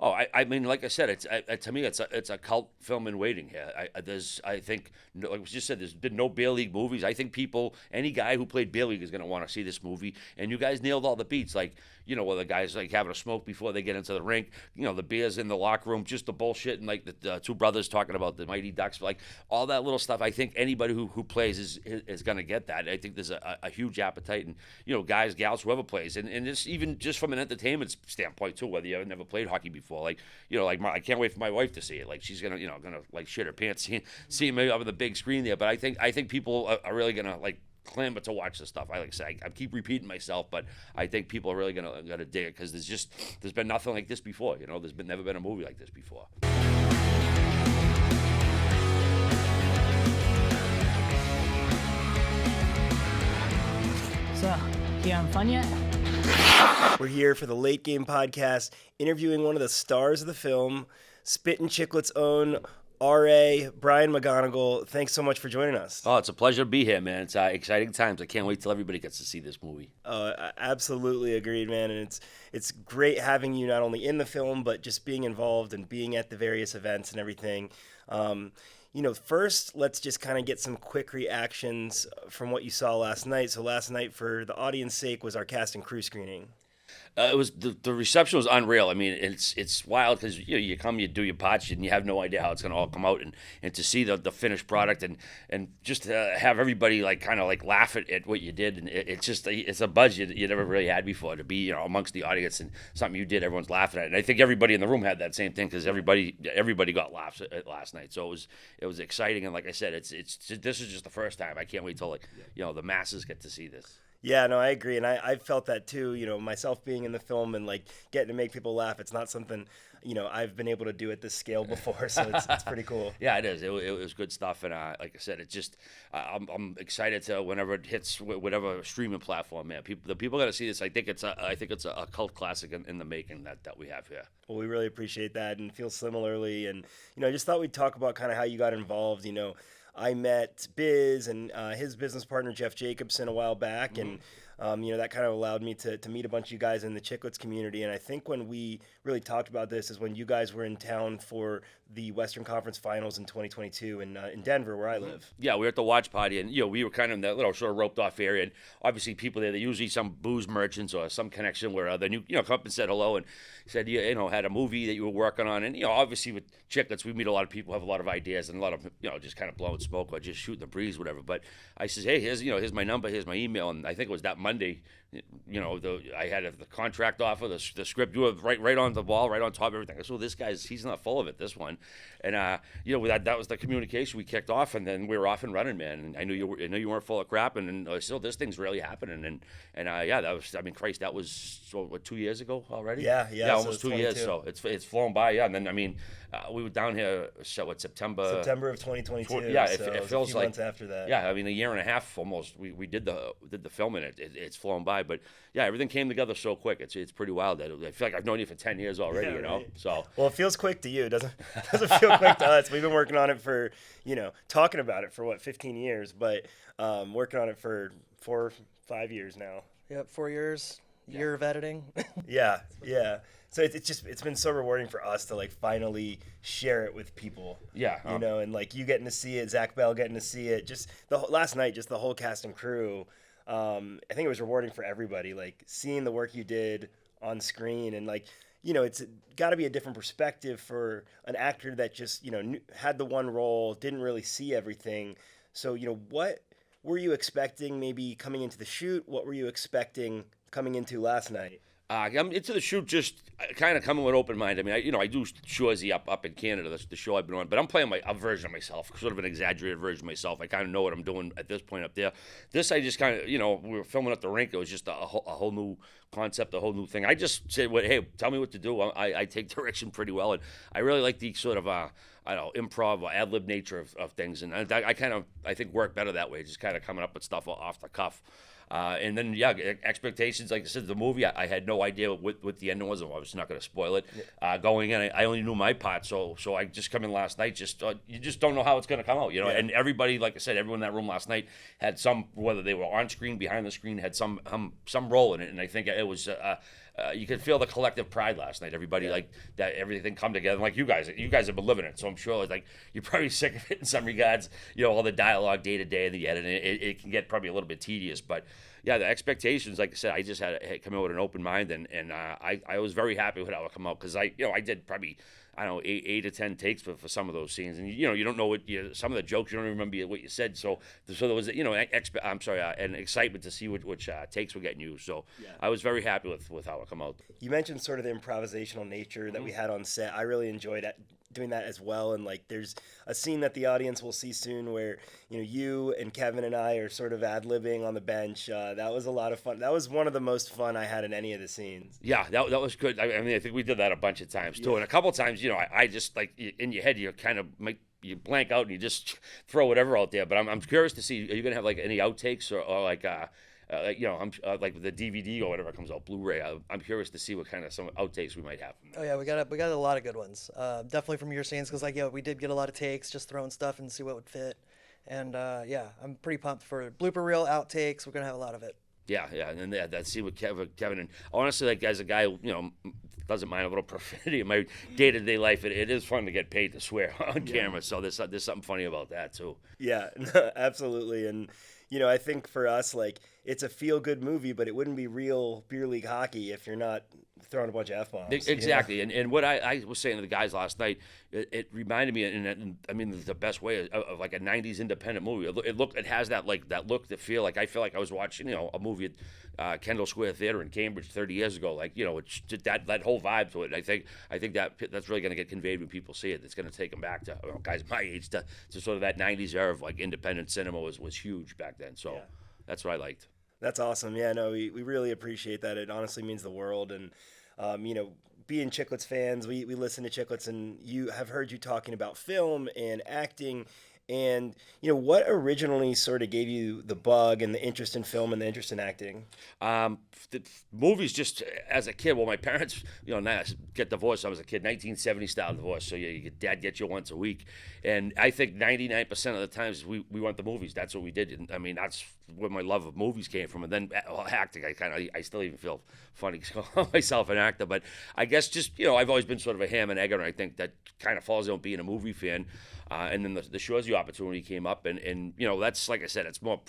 Oh, I mean, like I said, it's to me, it's a cult film in waiting here. I think, like was just said, there's been no beer league movies. I think any guy who played beer league is going to want to see this movie. And you guys nailed all the beats, like where the guys like having a smoke before they get into the rink. The beers in the locker room, just the bullshit, and like the two brothers talking about the Mighty Ducks, like all that little stuff. I think anybody who plays is going to get that. I think there's a huge appetite, and guys, gals, whoever plays, and it's even just from an entertainment standpoint too. Whether you've never played hockey before, like I can't wait for my wife to see it. Like she's gonna like shit her pants seeing me on the big screen there. But I think people are really gonna like clamor to watch this stuff. I keep repeating myself, but I think people are really gonna dig it because there's been nothing like this before. There's never been a movie like this before. So, you having fun yet? We're here for the Late Game Podcast, interviewing one of the stars of the film, Spittin Chiclets' own R.A. Brian McGonagle. Thanks so much for joining us. Oh, it's a pleasure to be here, man. It's exciting times. I can't wait till everybody gets to see this movie. Absolutely agreed, man. And it's great having you not only in the film, but just being involved and being at the various events and everything. First, let's just kind of get some quick reactions from what you saw last night. So last night, for the audience sake, was our cast and crew screening. It was the reception was unreal. I mean, it's wild because you come, you do your parts, and you have no idea how it's going to all come out, and to see the finished product and just have everybody like kind of like laugh at what you did, and it's a buzz you never really had before to be amongst the audience and something you did, everyone's laughing at it. And I think everybody in the room had that same thing because everybody got laughs at last night. So it was exciting, and like I said, this is just the first time. I can't wait till the masses get to see this. Yeah, no, I agree, and I felt that too. Myself being in the film and like getting to make people laugh. It's not something I've been able to do at this scale before, so it's pretty cool. Yeah, it is. It was good stuff, and like I said, it just I'm excited to whenever it hits whatever streaming platform. Man, the people got to see this. I think it's a cult classic in the making that we have here. Well, we really appreciate that and feel similarly, and I just thought we'd talk about kind of how you got involved. I met Biz and his business partner, Jeff Jacobson, a while back, and that kind of allowed me to meet a bunch of you guys in the Chiclets community. And I think when we really talked about this is when you guys were in town for the Western Conference Finals in 2022 in Denver, where I live. Yeah, we were at the watch party, and we were kind of in that little sort of roped off area. And obviously, people there, they're usually some booze merchants or some connection where they knew, come up and said hello and said, had a movie that you were working on. And obviously with Chiclets, we meet a lot of people, have a lot of ideas, and a lot of just kind of blowing smoke or just shooting the breeze, whatever. But I says, hey, here's my number, here's my email, and I think it was that Monday. I had the contract offer, the script, you were right on the ball, right on top of everything. I said, this he's not full of it, this one. And, that was the communication we kicked off, and then we were off and running, man. And I knew you weren't full of crap, and still this thing's really happening. And that was, Christ, that was, 2 years ago already? Yeah, almost 2 years, so it's flown by, yeah. And then, we were down here, September of 2022. Yeah, so it feels a few like months after that. Yeah, a year and a half almost. We did the film, and it's flown by. But yeah, everything came together so quick. It's pretty wild. I feel like I've known you for 10 years already. Right. So well, it feels quick to you. It doesn't feel quick to us. We've been working on it for talking about it for 15 years, but working on it for 4 or 5 years now. Yep, 4 years. Year of editing. Yeah. So it's been so rewarding for us to finally share it with people. Yeah. And you getting to see it, Zach Bell getting to see it. Just last night, just the whole cast and crew. I think it was rewarding for everybody. Seeing the work you did on screen and it's got to be a different perspective for an actor that just had the one role, didn't really see everything. So what were you expecting maybe coming into the shoot? What were you expecting coming into last night? I'm into the shoot just kind of coming with open mind. I do Shorzy up in Canada. That's the show I've been on. But I'm playing a version of myself, sort of an exaggerated version of myself. I kind of know what I'm doing at this point up there. This, I just kind of, we were filming at the rink. It was just a whole new concept, a whole new thing. I just said, hey, tell me what to do. I take direction pretty well. And I really like the sort of, improv or ad-lib nature of things. And I think work better that way, just kind of coming up with stuff off the cuff. And then, expectations, like I said, the movie, I had no idea what the ending was. I'm obviously not going to spoil it. Going in, I only knew my part, so I just come in last night, you just don't know how it's going to come out, Yeah. And everybody, like I said, everyone in that room last night had some, whether they were on screen, behind the screen, had some role in it, and I think it was you could feel the collective pride last night. Everybody like that, everything come together. Like you guys have been living it, so I'm sure like you're probably sick of it in some regards. You know, all the dialogue day to day and the editing. It can get probably a little bit tedious, but yeah, the expectations, like I said, I just had come in with an open mind, and I was very happy with how it come out, because I did probably, I don't know, eight to 10 takes for some of those scenes, and you don't know what some of the jokes, you don't even remember what you said, so there was an excitement to see which takes were getting used. So I was very happy with how it come out. You mentioned sort of the improvisational nature that we had on set. I really enjoyed doing that as well, and like there's a scene that the audience will see soon where you and Kevin and I are sort of ad-libbing on the bench. That was a lot of fun. That was one of the most fun I had in any of the scenes. Yeah, that was good. I mean, I think we did that a bunch of times too, and a couple of times I just like in your head you kind of you blank out and you just throw whatever out there. But I'm curious to see, are you gonna have like any outtakes or like I'm like the DVD or whatever comes out, Blu-ray. I'm curious to see what kind of some outtakes we might have. Oh yeah, we got a lot of good ones. Definitely from your scenes, because we did get a lot of takes, just throwing stuff and see what would fit. And I'm pretty pumped for blooper reel, outtakes. We're gonna have a lot of it. Yeah, and then that see with Kevin, and honestly, like as a guy doesn't mind a little profanity in my day-to-day life, it is fun to get paid to swear on camera. So there's something funny about that too. Yeah, absolutely, and I think for us, like, it's a feel-good movie, but it wouldn't be real beer league hockey if you're not throwing a bunch of F-bombs. Exactly, and what I was saying to the guys last night, it reminded me, and I mean the best way, of like a '90s independent movie. It has that look, that feel like I feel like I was watching a movie at Kendall Square Theater in Cambridge 30 years ago. Like it's just that whole vibe to it. I think that's really going to get conveyed when people see it. It's going to take them back to guys my age to sort of that '90s era of like independent cinema was huge back then. So that's what I liked. That's awesome. Yeah, no, we really appreciate that. It honestly means the world. And, being Chiclets fans, we listen to Chiclets, and have heard you talking about film and acting. And, what originally sort of gave you the bug and the interest in film and the interest in acting? The movies, just as a kid. Well, my parents, get divorced. I was a kid, 1970 style divorce. So your dad gets you once a week. And I think 99% of the times we went to movies. That's what we did. And, I mean, that's where my love of movies came from. And then acting, I still even feel funny calling myself an actor. But I guess just, I've always been sort of a ham and egger, and I think that kind of falls on being a movie fan. And then the Shorzy opportunity came up, and that's, like I said, it's more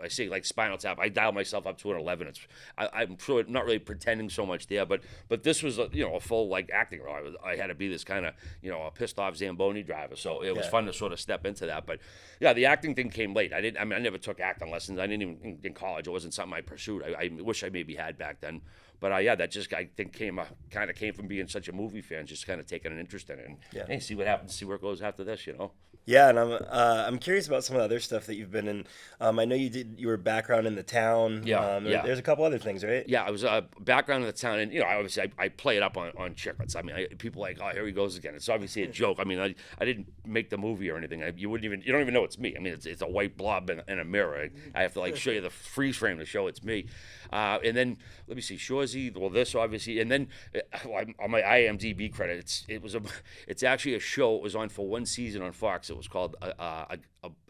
I say like Spinal Tap. I dialed myself up to an 11. I'm sure not really pretending so much there, but this was a full like acting role. I had to be this kind of a pissed off Zamboni driver, so it was fun to sort of step into that. But yeah, the acting thing came late. I never took acting lessons. I didn't even in college. It wasn't something I pursued. I wish I maybe had back then. But that just I think came from being such a movie fan, just kind of taking an interest in it. And hey, see what happens, see where it goes after this, Yeah, and I'm curious about some of the other stuff that you've been in. I know you were background in The Town. There's a couple other things, right? Yeah, I was background in The Town, and obviously I play it up on Chiclets. I mean, people are like, oh, here he goes again. It's obviously a joke. I mean, I didn't make the movie or anything. You don't even know it's me. I mean, it's a white blob in a mirror. I have to like show you the freeze frame to show it's me. And then let me see, Shorzy. Well, this obviously, and then on my IMDb credit, it's actually a show. It was on for one season on Fox. It was called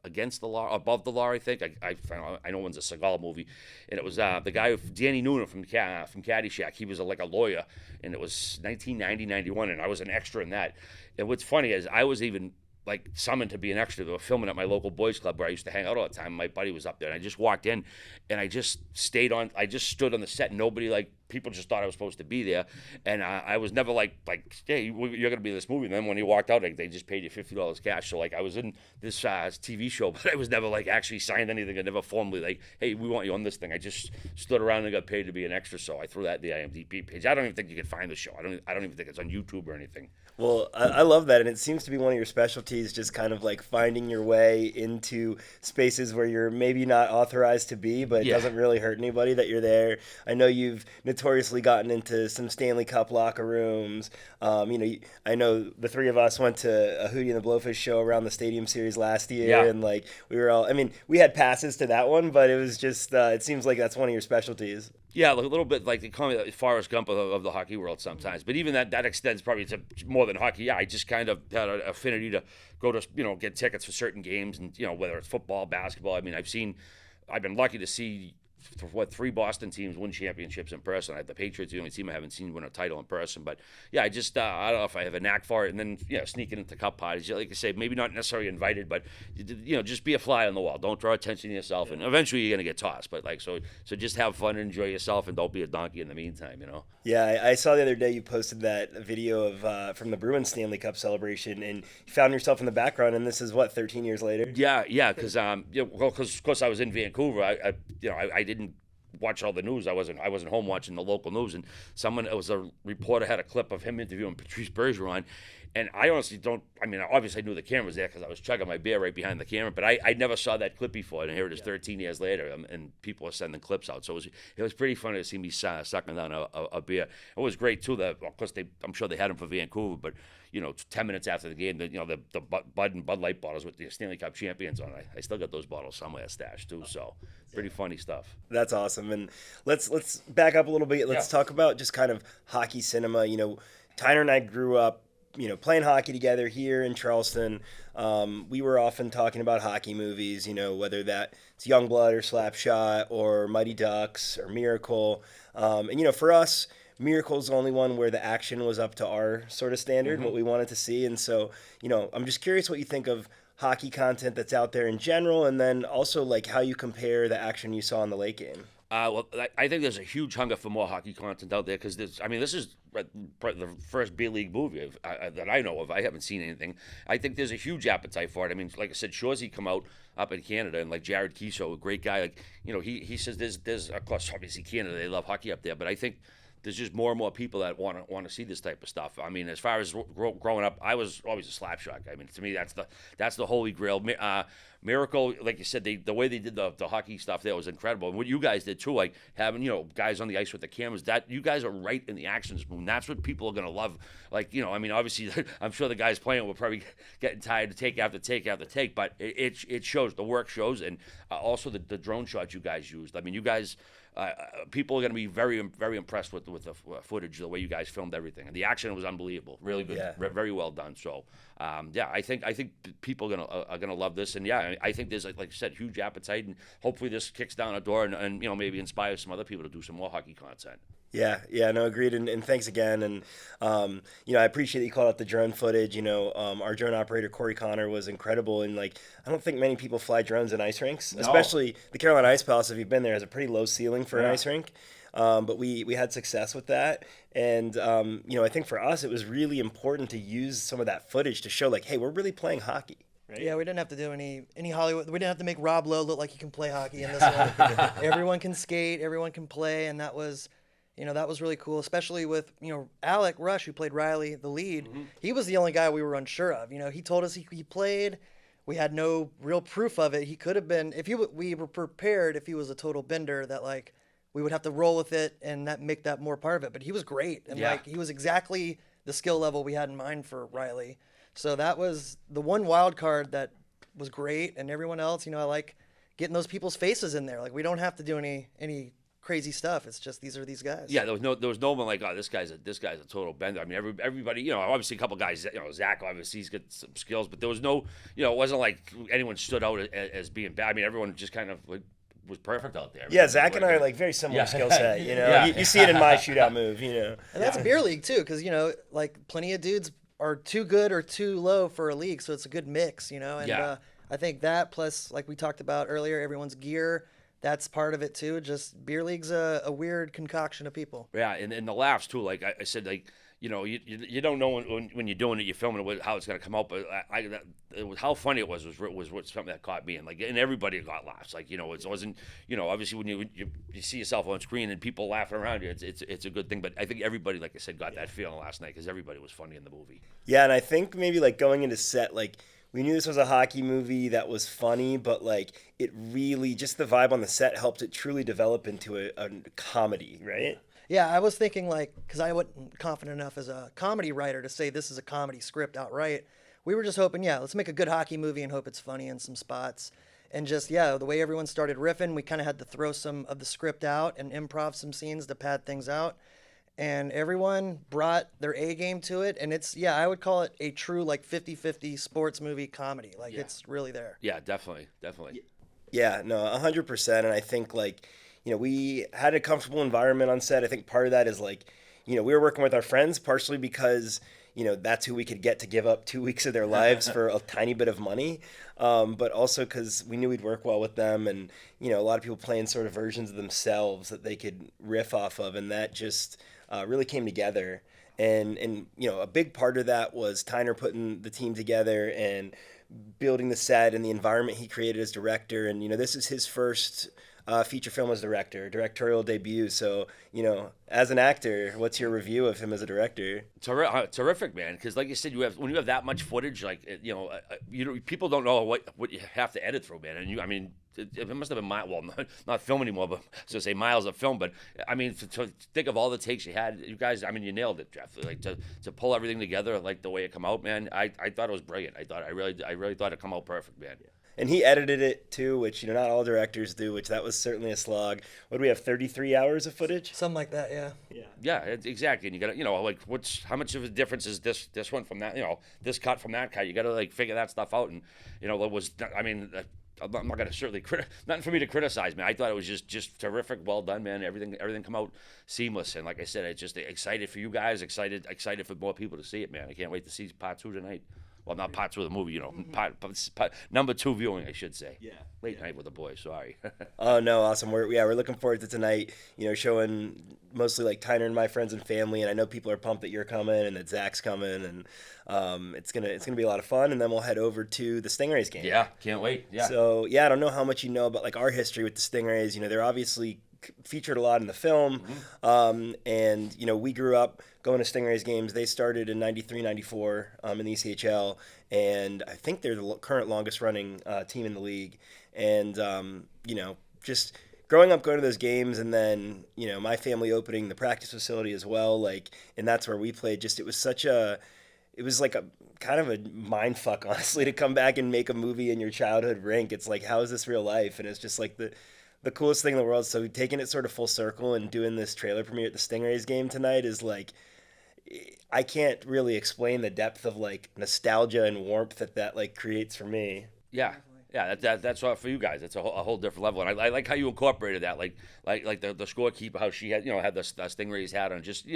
Against the Law, Above the Law, I think. I know one's a Seagal movie, and it was the guy Danny Noonan from Caddyshack. He was like a lawyer, and it was 1990-91, and I was an extra in that. And what's funny is I was even like summoned to be an extra. They were filming at my local boys club where I used to hang out all the time. My buddy was up there, and I just walked in, and I just stood on the set. Nobody people just thought I was supposed to be there, and I was never like, hey, you're gonna be in this movie. And then when you walked out, they just paid you $50 cash. So I was in this TV show, but I was never actually signed anything. I never formally hey, we want you on this thing. I just stood around and got paid to be an extra. So I threw that in the IMDb page. I don't even think you can find the show. I don't even think it's on YouTube or anything. Well, I love that, and it seems to be one of your specialties, just kind of like finding your way into spaces where you're maybe not authorized to be, but it doesn't really hurt anybody that you're there. I know you've notoriously gotten into some Stanley Cup locker rooms. I know the three of us went to a Hootie and the Blowfish show around the Stadium Series last year, and we were all. I mean, we had passes to that one, but it was just. It seems like that's one of your specialties. Yeah, a little bit like they call me the Forrest Gump of the hockey world sometimes. But even that extends probably to more than hockey. Yeah, I just kind of had an affinity to go to get tickets for certain games, and whether it's football, basketball. I mean, I've been lucky to see three Boston teams win championships in person. The Patriots, the only team I haven't seen win a title in person. But yeah, I just I don't know if I have a knack for it. And then sneaking into cup parties, like I say, maybe not necessarily invited, but just be a fly on the wall. Don't draw attention to yourself, and eventually you're gonna get tossed. But so just have fun and enjoy yourself, and don't be a donkey in the meantime. Yeah, I saw the other day you posted that video of from the Bruins Stanley Cup celebration, and you found yourself in the background. And this is what, 13 years later? Yeah, because of course I was in Vancouver. I didn't watch all the news. I wasn't home watching the local news, and it was a reporter had a clip of him interviewing Patrice Bergeron, and I honestly don't. I mean, obviously I knew the camera was there because I was chugging my beer right behind the camera, but I never saw that clip before, and here it is 13 years later, and people are sending clips out. So it was pretty funny to see me sucking down a beer. It was great too. Of course I'm sure they had him for Vancouver, but 10 minutes after the game, the Bud and Bud Light bottles with the Stanley Cup champions on. I still got those bottles somewhere stashed too. So pretty funny stuff. That's awesome. And let's back up a little bit. Let's talk about just kind of hockey cinema. Tyner and I grew up, playing hockey together here in Charleston. We were often talking about hockey movies, whether that's Youngblood or Slapshot or Mighty Ducks or Miracle. And for us, Miracle's the only one where the action was up to our sort of standard, what we wanted to see. And so, I'm just curious what you think of hockey content that's out there in general, and then also like how you compare the action you saw in the late game. Well, I think there's a huge hunger for more hockey content out there because this is the first B League movie that I know of. I haven't seen anything. I think there's a huge appetite for it. I mean, like I said, Shoresy come out up in Canada, and like Jared Kiso, a great guy. Like he says there's of course obviously Canada, they love hockey up there, but I think there's just more and more people that want to see this type of stuff. I mean, as far as growing up, I was always a slapshot. I mean, to me, that's the holy grail. Miracle, like you said, the way they did the hockey stuff there was incredible. And what you guys did too, like having guys on the ice with the cameras, that you guys are right in the action spoon. That's what people are gonna love. Like I mean, obviously, I'm sure the guys playing will probably getting tired to take after take after take, but it shows. The work shows, and also the drone shots you guys used. I mean, you guys. People are going to be very, very impressed with the footage, the way you guys filmed everything, and the action was unbelievable, really good, very well done. So, I think people are gonna love this, and I think there's like you said, huge appetite, and hopefully this kicks down a door and maybe inspires some other people to do some more hockey content. Yeah, no, agreed, and thanks again, and I appreciate that you called out the drone footage. Our drone operator Corey Connor was incredible, and I don't think many people fly drones in ice rinks, especially the Carolina Ice Palace. If you've been there, has a pretty low ceiling for an ice rink, but we had success with that, and I think for us it was really important to use some of that footage to show hey, we're really playing hockey. Right? Yeah, we didn't have to do any Hollywood. We didn't have to make Rob Lowe look like he can play hockey in this one. Everyone can skate, everyone can play, and that was. That was really cool, especially with, Alec Rush, who played Riley, the lead. Mm-hmm. He was the only guy we were unsure of. He told us he played. We had no real proof of it. He could have been, we were prepared if he was a total bender that, we would have to roll with it and make that more part of it. But he was great. And, he was exactly the skill level we had in mind for Riley. So that was the one wild card that was great. And everyone else, I like getting those people's faces in there. We don't have to do any crazy stuff. It's just these are these guys. Yeah, there was no one like, oh, this guy's a total bender. I mean, everybody, obviously a couple guys, Zach obviously he's got some skills, but there was no, it wasn't like anyone stood out as being bad. I mean, everyone just kind of was perfect out there. Yeah, Zach and I are very similar skill set. You see it in my shootout move. And that's beer league too, because plenty of dudes are too good or too low for a league, so it's a good mix. And I think that plus, like we talked about earlier, everyone's gear. That's part of it too. Just beer league's a weird concoction of people. Yeah, and the laughs too. Like I said, you don't know when you're doing it, you're filming it, how it's going to come out. But how funny it was something that caught me, and everybody got laughs. It wasn't obviously when you see yourself on screen and people laughing around you, it's a good thing. But I think everybody, like I said, got that feeling last night because everybody was funny in the movie. Yeah, and I think maybe going into set we knew this was a hockey movie that was funny, but it really, just the vibe on the set helped it truly develop into a comedy, right? Yeah, I was thinking because I wasn't confident enough as a comedy writer to say this is a comedy script outright. We were just hoping, let's make a good hockey movie and hope it's funny in some spots. And just, the way everyone started riffing, we kind of had to throw some of the script out and improv some scenes to pad things out. And everyone brought their A game to it. And it's, I would call it a true 50-50 sports movie comedy. It's really there. Yeah, definitely. Yeah, no, 100%. And I think we had a comfortable environment on set. I think part of that is like, we were working with our friends partially because, that's who we could get to give up 2 weeks of their lives for a tiny bit of money. But also because we knew we'd work well with them, and, a lot of people playing sort of versions of themselves that they could riff off of. And that just really came together. And a big part of that was Tyner putting the team together and building the set and the environment he created as director. And, this is his first feature film as directorial debut. So, as an actor, what's your review of him as a director? Terrific, man. Because like you said, when you have that much footage, like people don't know what you have to edit through, man. And it must have been not film anymore, but so say miles of film. But to think of all the takes you had, you guys, you nailed it, Jeff. Like to pull everything together, like the way it come out, man. I thought it was brilliant. I really thought it come out perfect, man. Yeah. And he edited it too, which not all directors do. Which that was certainly a slog. What do we have? 33 hours of footage? Something like that, yeah. Yeah, exactly. And you got to, like, how much of a difference is this one from that? This cut from that cut. You got to like figure that stuff out. And it was. I'm not gonna certainly nothing for me to criticize, man. I thought it was just terrific, well done, man. Everything come out seamless, and like I said, it's just excited for you guys, excited for more people to see it, man. I can't wait to see part 2 tonight. Well, not part 2 of the movie, part number 2 viewing, I should say. Yeah. Late night with the boys, sorry. Oh, no, awesome. We're looking forward to tonight, showing mostly like Tyner and my friends and family, and I know people are pumped that you're coming and that Zach's coming, and it's gonna be a lot of fun, and then we'll head over to the Stingrays game. Yeah, can't wait. Yeah. So, I don't know how much you know about like our history with the Stingrays. They're obviously featured a lot in the film, and we grew up going to Stingrays games. They started in 93, 94 in the ECHL, and I think they're the current longest running team in the league. And just growing up going to those games, and then my family opening the practice facility as well, and that's where we played. It was like a kind of a mind fuck, honestly, to come back and make a movie in your childhood rink. It's like, how is this real life? And it's just like the coolest thing in the world. So taking it sort of full circle and doing this trailer premiere at the Stingrays game tonight is like, I can't really explain the depth of like nostalgia and warmth that like creates for me. Yeah. Yeah, that's all for you guys. It's a whole different level, and I like how you incorporated that, like the scorekeeper, how she had had the Stingrays hat on, just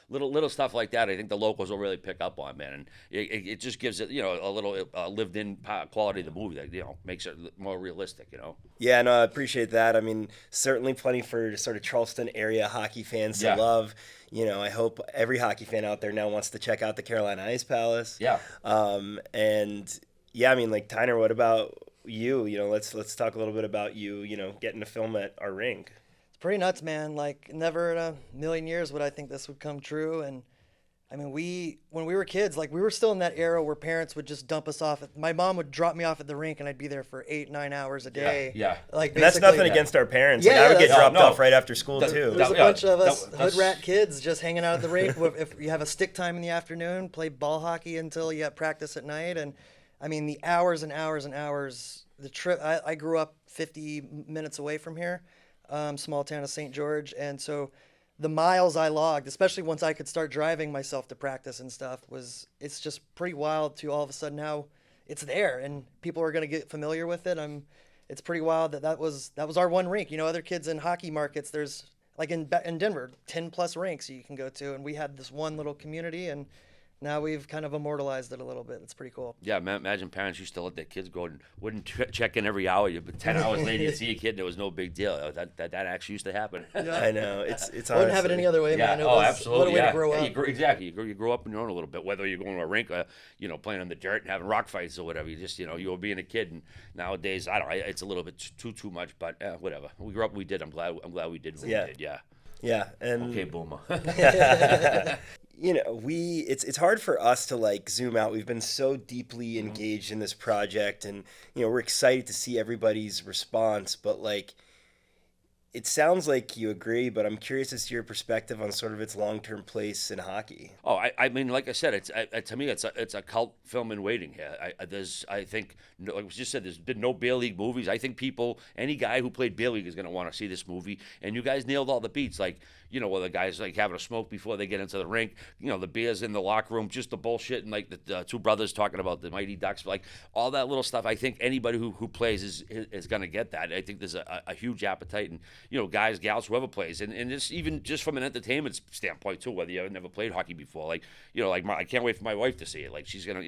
little stuff like that. I think the locals will really pick up on, man, and it just gives it a little lived-in quality of the movie that makes it more realistic. Yeah, no, I appreciate that. Certainly plenty for sort of Charleston area hockey fans to love. I hope every hockey fan out there now wants to check out the Carolina Ice Palace. Yeah. And yeah, like Tyner, what about you? Let's talk a little bit about you, getting to film at our rink. It's pretty nuts, man. Like, never in a million years would I think this would come true. And when we were kids, like, we were still in that era where parents would just dump us off. My mom would drop me off at the rink, and I'd be there for 8-9 hours a day. Yeah. Like, and that's nothing against our parents. Yeah, I would get dropped off right after school too. There's a bunch of us hood rat kids just hanging out at the rink. If you have a stick time in the afternoon, play ball hockey until you have practice at night. And the hours and hours and hours. The trip, I grew up 50 minutes away from here, small town of St. George, and so the miles I logged, especially once I could start driving myself to practice and stuff, it's just pretty wild to all of a sudden how it's there and people are going to get familiar with it. It's pretty wild that was our one rink. Other kids in hockey markets, there's like in Denver, 10 plus rinks you can go to, and we had this one little community, and now we've kind of immortalized it a little bit. It's pretty cool. Yeah, imagine parents used to let their kids go and wouldn't check in every hour. But 10 hours later, you'd see a kid, and it was no big deal. That actually used to happen. Yeah. I know. It's honestly, I wouldn't have it any other way, man. It was, absolutely. What a way to grow up. Exactly. You grow up on your own a little bit, whether you're going to a rink, playing on the dirt and having rock fights or whatever. You just, you were being a kid, and nowadays, I don't know, it's a little bit too much, but whatever. We grew up, we did. I'm glad we did what we did. Yeah. Yeah. And okay, boomer. It's hard for us to like zoom out. We've been so deeply engaged in this project, and we're excited to see everybody's response, but like it sounds like you agree, but I'm curious as to your perspective on sort of its long-term place in hockey. Oh, like I said, to me, it's a cult film in waiting here. I think, like we just said, there's been no Beer League movies. I think any guy who played Beer League is going to want to see this movie. And you guys nailed all the beats, like, where the guys like having a smoke before they get into the rink, the beers in the locker room, just the bullshit, and like the two brothers talking about the Mighty Ducks, like all that little stuff. I think anybody who plays is going to get that. I think there's a huge appetite, and guys, gals, whoever plays, and just even just from an entertainment standpoint too, whether you never played hockey before, like I can't wait for my wife to see it. Like she's gonna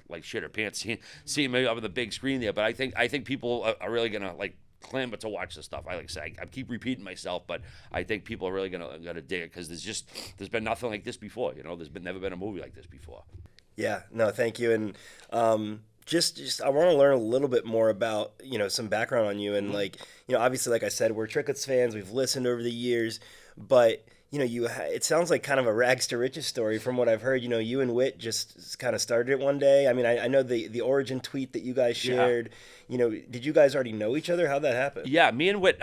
like shit her pants seeing me up on the big screen there. But I think people are really gonna like clamor to watch this stuff. I like to say I keep repeating myself, but I think people are really gonna dig it because there's been nothing like this before. There's never been a movie like this before. Yeah, no, thank you. And just I want to learn a little bit more about some background on you, and like obviously, like I said, we're Chiclets fans. We've listened over the years, but it sounds like kind of a rags to riches story from what I've heard. You and Whit just kind of started it one day. I mean, I know the origin tweet that you guys shared. Yeah. Did you guys already know each other? How'd that happen? Yeah, me and Whit.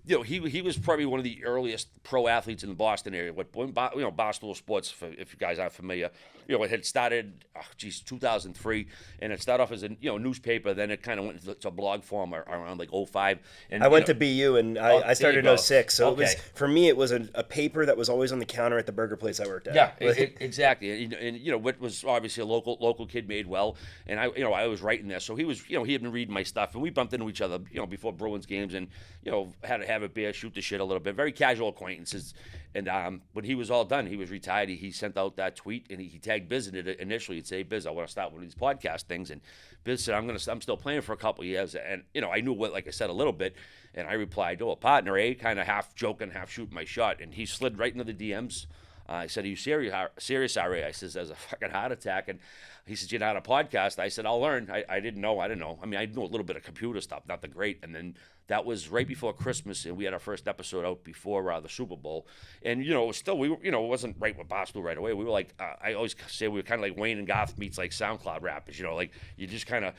He was probably one of the earliest pro athletes in the Boston area. When Barstool Sports, if you guys aren't familiar, it had started, 2003, and it started off as a newspaper. Then it kind of went to blog form around like 05. And I went to BU, and I started in 06. So okay. For me, it was a paper that was always on the counter at the burger place I worked at. Yeah, exactly. And Whit was obviously a local kid, made well, and I was writing there. So he was, he had been reading my stuff, and we bumped into each other, before Bruins games, and had to have a beer, shoot the shit a little bit, very casual acquaintances. And when he was all done, he was retired. He sent out that tweet, and he tagged Biz in it initially. He'd say, "Biz, I want to start one of these podcast things." And Biz said, "I'm still playing for a couple of years." And I knew what, like I said, a little bit. And I replied, "Oh, a partner, eh?" Kind of half joking, half shooting my shot. And he slid right into the DMs. I said, "Are you serious, RA?" I says, "There's a fucking heart attack." And he said, "You know how to podcast?" I said, "I'll learn." I didn't know. I mean, I knew a little bit of computer stuff, not the great. And then that was right before Christmas, and we had our first episode out before the Super Bowl. And it was still, we were, it wasn't right with Barstool right away. We were like, I always say we were kind of like Wayne and Garth meets like SoundCloud rappers. Like you just kind of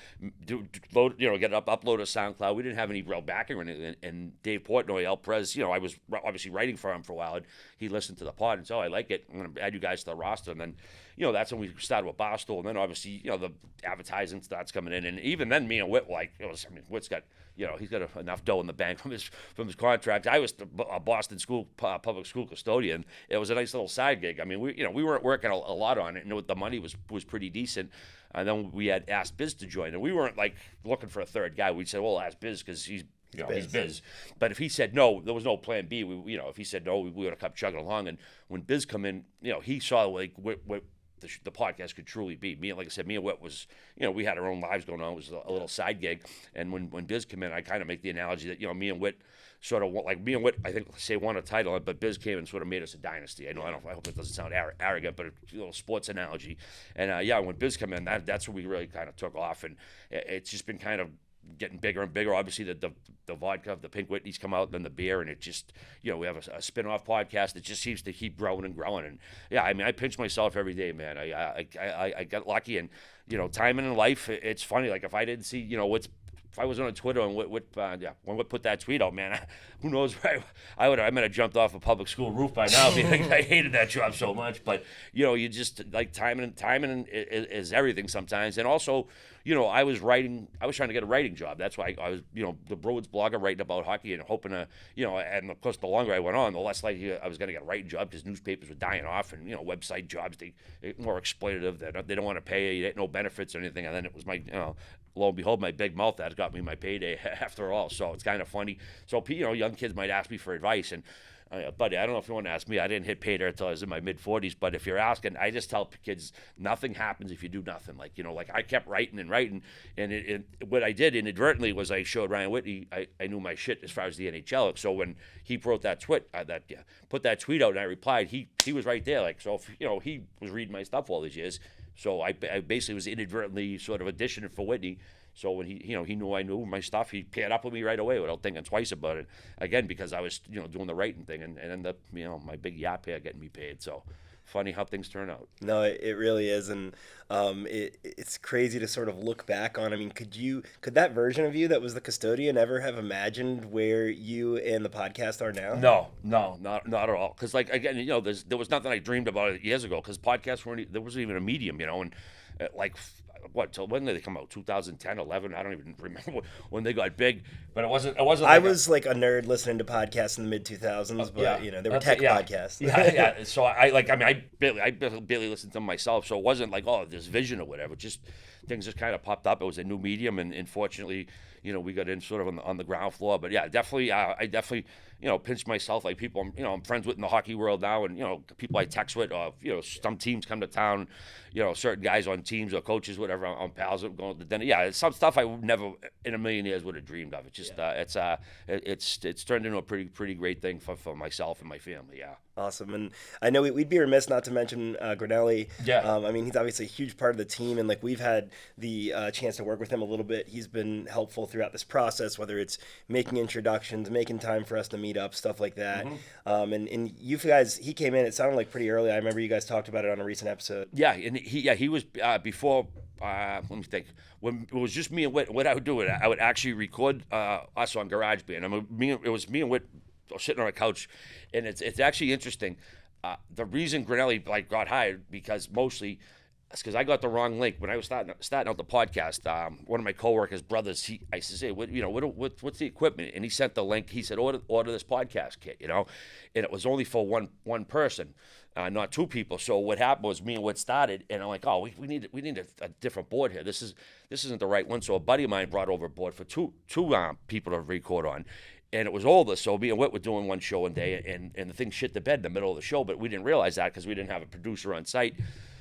load, get it upload to SoundCloud. We didn't have any real backing or anything. And Dave Portnoy, El Prez, I was obviously writing for him for a while, and he listened to the pod and said, "Oh, I like it. I'm going to add you guys to the roster." And then, that's when we started with Barstool. And then obviously, the advertising starts coming in. And even then, me and Whit, Whit's got, he's got enough dough in the bank from his contract. I was a Boston public school custodian. It was a nice little side gig. I mean, we weren't working a lot on it, and the money was pretty decent. And then we had asked Biz to join, and we weren't like looking for a third guy. We said, "Well, ask Biz because he's Biz." But if he said no, there was no plan B. If he said no, we would have kept chugging along. And when Biz come in, he saw like what the podcast could truly be. Like I said, me and Whit was, we had our own lives going on. It was a little side gig. And when Biz came in, I kind of make the analogy that, me and Whit sort of, like me and Whit, I think, won a title, but Biz came and sort of made us a dynasty. I hope it doesn't sound arrogant, but a little sports analogy. And when Biz came in, that's when we really kind of took off. And it's just been kind of getting bigger and bigger. Obviously, the vodka, the Pink Whitney's come out, and then the beer, and it just, we have a spin-off podcast that just seems to keep growing and growing. And I mean, I pinch myself every day, man. I got lucky, and timing in life, it's funny. Like if I didn't see, if I was on Twitter and when we put that tweet out, man, who knows? I might have jumped off a public school roof by now because I hated that job so much. But you just like timing is everything sometimes. And also, I was trying to get a writing job. That's why I was, the Bruins blogger writing about hockey and hoping to, and of course the longer I went on, the less likely I was going to get a writing job because newspapers were dying off, and website jobs they're more exploitative. They don't want to pay you. No benefits or anything. And then it was my lo and behold, my big mouth that got me my payday after all. So it's kind of funny. So young kids might ask me for advice, and buddy, I don't know if you want to ask me. I didn't hit pay dirt until I was in my mid-40s. But if you're asking, I just tell kids nothing happens if you do nothing. Like like I kept writing, and what I did inadvertently was I showed Ryan Whitney I knew my shit as far as the NHL. So when he wrote that put that tweet out, and I replied, he was right there. Like so, if, he was reading my stuff all these years. So I basically was inadvertently sort of auditioning for Whitney. So when he knew I knew my stuff, he paired up with me right away without thinking twice about it. Again, because I was doing the writing thing, and ended up my big yacht here getting me paid. So funny how things turn out. No, it really is, and it's crazy to sort of look back on. I mean, could that version of you that was the custodian ever have imagined where you and the podcast are now? No, not at all. Because like again, there was nothing I dreamed about it years ago. Because podcasts there wasn't even a medium, and like. What till when did they come out? 2010, 11? I don't even remember when they got big. But it wasn't. I was like a nerd listening to podcasts in the mid 2000s, but they were tech podcasts. Yeah. So I barely listened to them myself. So it wasn't like this vision or whatever. Just things just kind of popped up. It was a new medium, and fortunately, we got in sort of on the ground floor. But yeah, definitely, I definitely pinch myself, like people I'm friends with in the hockey world now, and people I text with, or some teams come to town, certain guys on teams or coaches, whatever. I'm pals with, going to dinner. Yeah, it's some stuff I would never in a million years would have dreamed of. It's just it's turned into a pretty great thing for myself and my family. Yeah. Awesome. And I know we'd be remiss not to mention Granelli. Yeah. I mean, he's obviously a huge part of the team, and like we've had the chance to work with him a little bit. He's been helpful throughout this process, whether it's making introductions, making time for us to meet up, stuff like that. And you guys, he came in, it sounded like pretty early. I remember you guys talked about it on a recent episode. Yeah, and he was before. Let me think. When it was just me and Whit, what I would do, I would actually record us on GarageBand. It was me and Whit sitting on a couch, and it's actually interesting. The reason Granelli got hired because mostly it's because I got the wrong link when I was starting out the podcast. One of my coworkers' brothers, I said, "Hey, what's the equipment?" And he sent the link. He said, "Order this podcast kit," and it was only for one person. Not two people. So what happened was me and Whit started, and I'm like, oh, we need a different board here. This isn't the right one. So a buddy of mine brought over a board for two people to record on, and it was older. So me and Whit were doing one show a day, and the thing shit the bed in the middle of the show, but we didn't realize that because we didn't have a producer on site.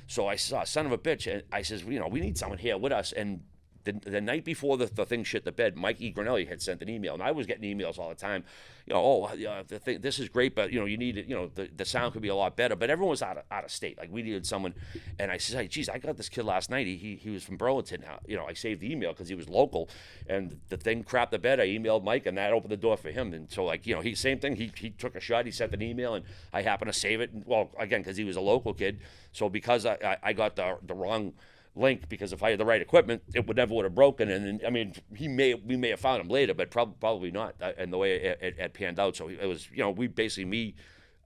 So I saw, son of a bitch, and I says, we need someone here with us. And the night before the thing shit the bed, Mike E. Granelli had sent an email, and I was getting emails all the time. This is great, but you need it. The sound could be a lot better. But everyone was out of state. Like we needed someone, and I said, hey, geez, I got this kid last night. He was from Burlington. I saved the email because he was local, and the thing crapped the bed. I emailed Mike, and that opened the door for him. And so he same thing. He took a shot. He sent an email, and I happened to save it. Well, again, because he was a local kid. So because I got the wrong link, because if I had the right equipment, it never would have broken. And I mean, we may have found him later, but probably not. And the way it panned out, so it was we basically, me,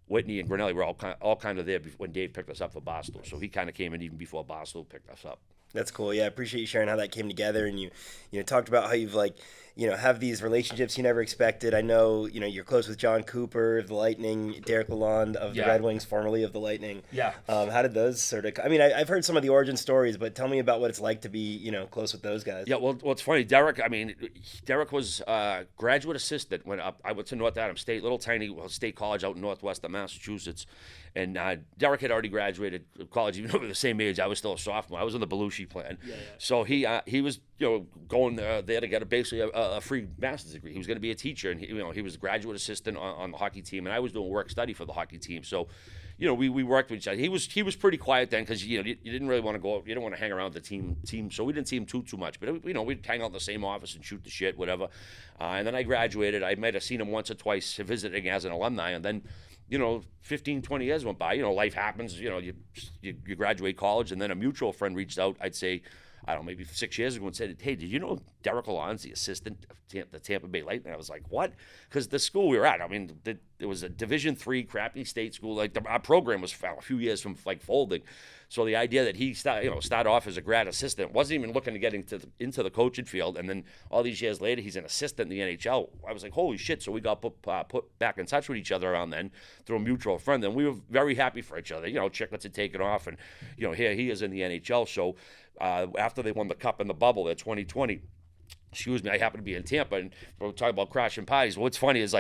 Whitney, and Granelli were all kind of there when Dave picked us up for Barstool. So he kind of came in even before Barstool picked us up. That's cool. Yeah, I appreciate you sharing how that came together, and you talked about how you've have these relationships you never expected. I know you're close with John Cooper of the Lightning, Derek Lalonde of the Red Wings, formerly of the Lightning. Yeah. How did those sort of? I mean, I've heard some of the origin stories, but tell me about what it's like to be close with those guys. Yeah. Well, it's funny. Derek was graduate assistant when I went to North Adams State, little tiny state college out in northwest of Massachusetts. And Derek had already graduated college, even though we were the same age. I was still a sophomore. I was in the Belushi plan. Yeah. So he was going there to get basically a free master's degree. He was going to be a teacher, and he was a graduate assistant on the hockey team, and I was doing work study for the hockey team. So we worked with each other. He was pretty quiet then because you didn't really want to go. You didn't want to hang around the team. So we didn't see him too much. But we'd hang out in the same office and shoot the shit, whatever. And then I graduated. I might have seen him once or twice visiting as an alumni, and then 15, 20 years went by. Life happens. You graduate college, and then a mutual friend reached out. I'd say, I don't know, maybe 6 years ago, and said, hey, did you know Derek Lalonde's the assistant of the Tampa Bay Lightning? I was like, what? Because the school we were at, I mean, it was a Division III crappy state school. Our program was a few years from folding. So the idea that he start off as a grad assistant, wasn't even looking to get into the coaching field, and then all these years later, he's an assistant in the NHL. I was like, holy shit! So we got put back in touch with each other around then through a mutual friend, and we were very happy for each other. Chiclets had taken off, and here he is in the NHL. So after they won the Cup in the bubble, there 2020. Excuse me, I happen to be in Tampa, and we're talking about crashing parties. What's funny is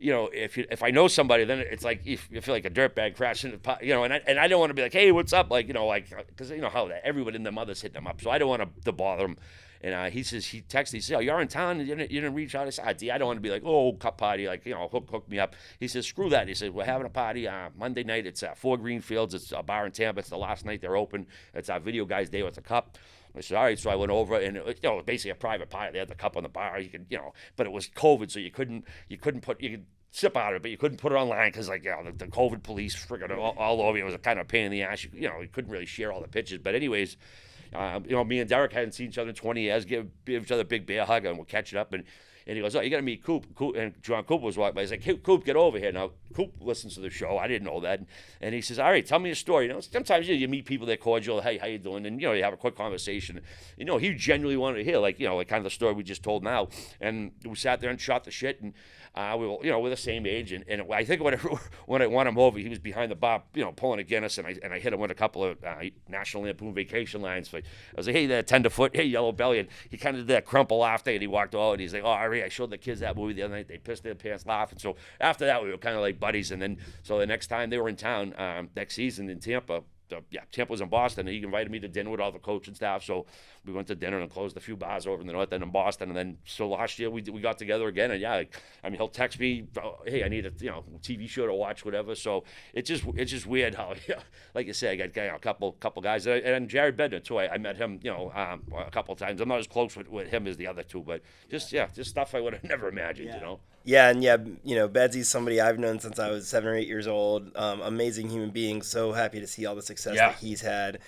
if I know somebody, then it's like you feel like a dirtbag crashing, and I don't want to be like, hey, what's up, because how everyone and their mother's hitting them up, so I don't want to bother him. And he texted, he says, oh, you're in town, and you didn't reach out. I said, I don't want to be like, oh, cup party, hook me up. He says, screw that. He says, we're having a party Monday night. It's at 4 Greenfields. It's a bar in Tampa. It's the last night they're open. It's our video guys' day with the cup. I said, all right. So I went over, and it was basically a private party. They had the cup on the bar. You could, but it was COVID, so you could sip out of it, but you couldn't put it online because, the COVID police friggin' all over you. It was a kind of pain in the ass. You couldn't really share all the pictures. But anyways, me and Derek hadn't seen each other in 20 years. Give each other a big bear hug, and we're catching up. And he goes, oh, you got to meet Coop. And John Coop was walking by. He's like, hey, Coop, get over here. Now, Coop listens to the show. I didn't know that. And he says, all right, tell me a story. Sometimes you meet people, they're cordial. Hey, how you doing? And, you have a quick conversation. He genuinely wanted to hear, kind of the story we just told now. And we sat there and shot the shit. And we were, we're the same age. And I think when I won him over, he was behind the bar, pulling a Guinness. And I hit him with a couple of National Lampoon Vacation lines. I was like, hey there, tenderfoot. Hey, yellow belly. And he kind of did that crumple after, and he walked over, and he's like, oh, all Jerry. I showed the kids that movie the other night. They pissed their pants laughing. So after that, we were kind of like buddies. And then, so the next time they were in town, next season in Tampa, Tampa was in Boston, and he invited me to dinner with all the coaching staff. So we went to dinner and closed a few bars over in the north end in Boston. And then, so last year we got together again. And yeah, I mean, he'll text me, hey, I need a TV show to watch, whatever. So it's just weird how, like you say, I got a couple guys, and Jared Bednar too. I met him, a couple of times. I'm not as close with him as the other two, but just stuff I would have never imagined, Yeah, and Bedsy's somebody I've known since I was 7 or 8 years old. Amazing human being. So happy to see all the success that he's had.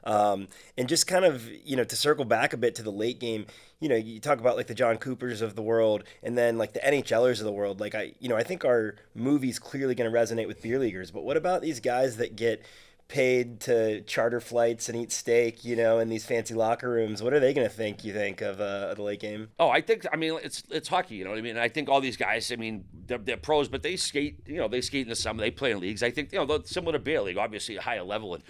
And just kind of, to circle back a bit to the late game, you talk about like the John Coopers of the world, and then like the NHLers of the world. Like I think our movie's clearly going to resonate with beer leaguers, but what about these guys that get paid to charter flights and eat steak, in these fancy locker rooms? What are they going to think, you think, of the late game? Oh, it's hockey, you know what I mean? I think all these guys, they're pros, but they skate, they skate in the summer, they play in leagues. I think, they're similar to beer league, obviously a higher level and,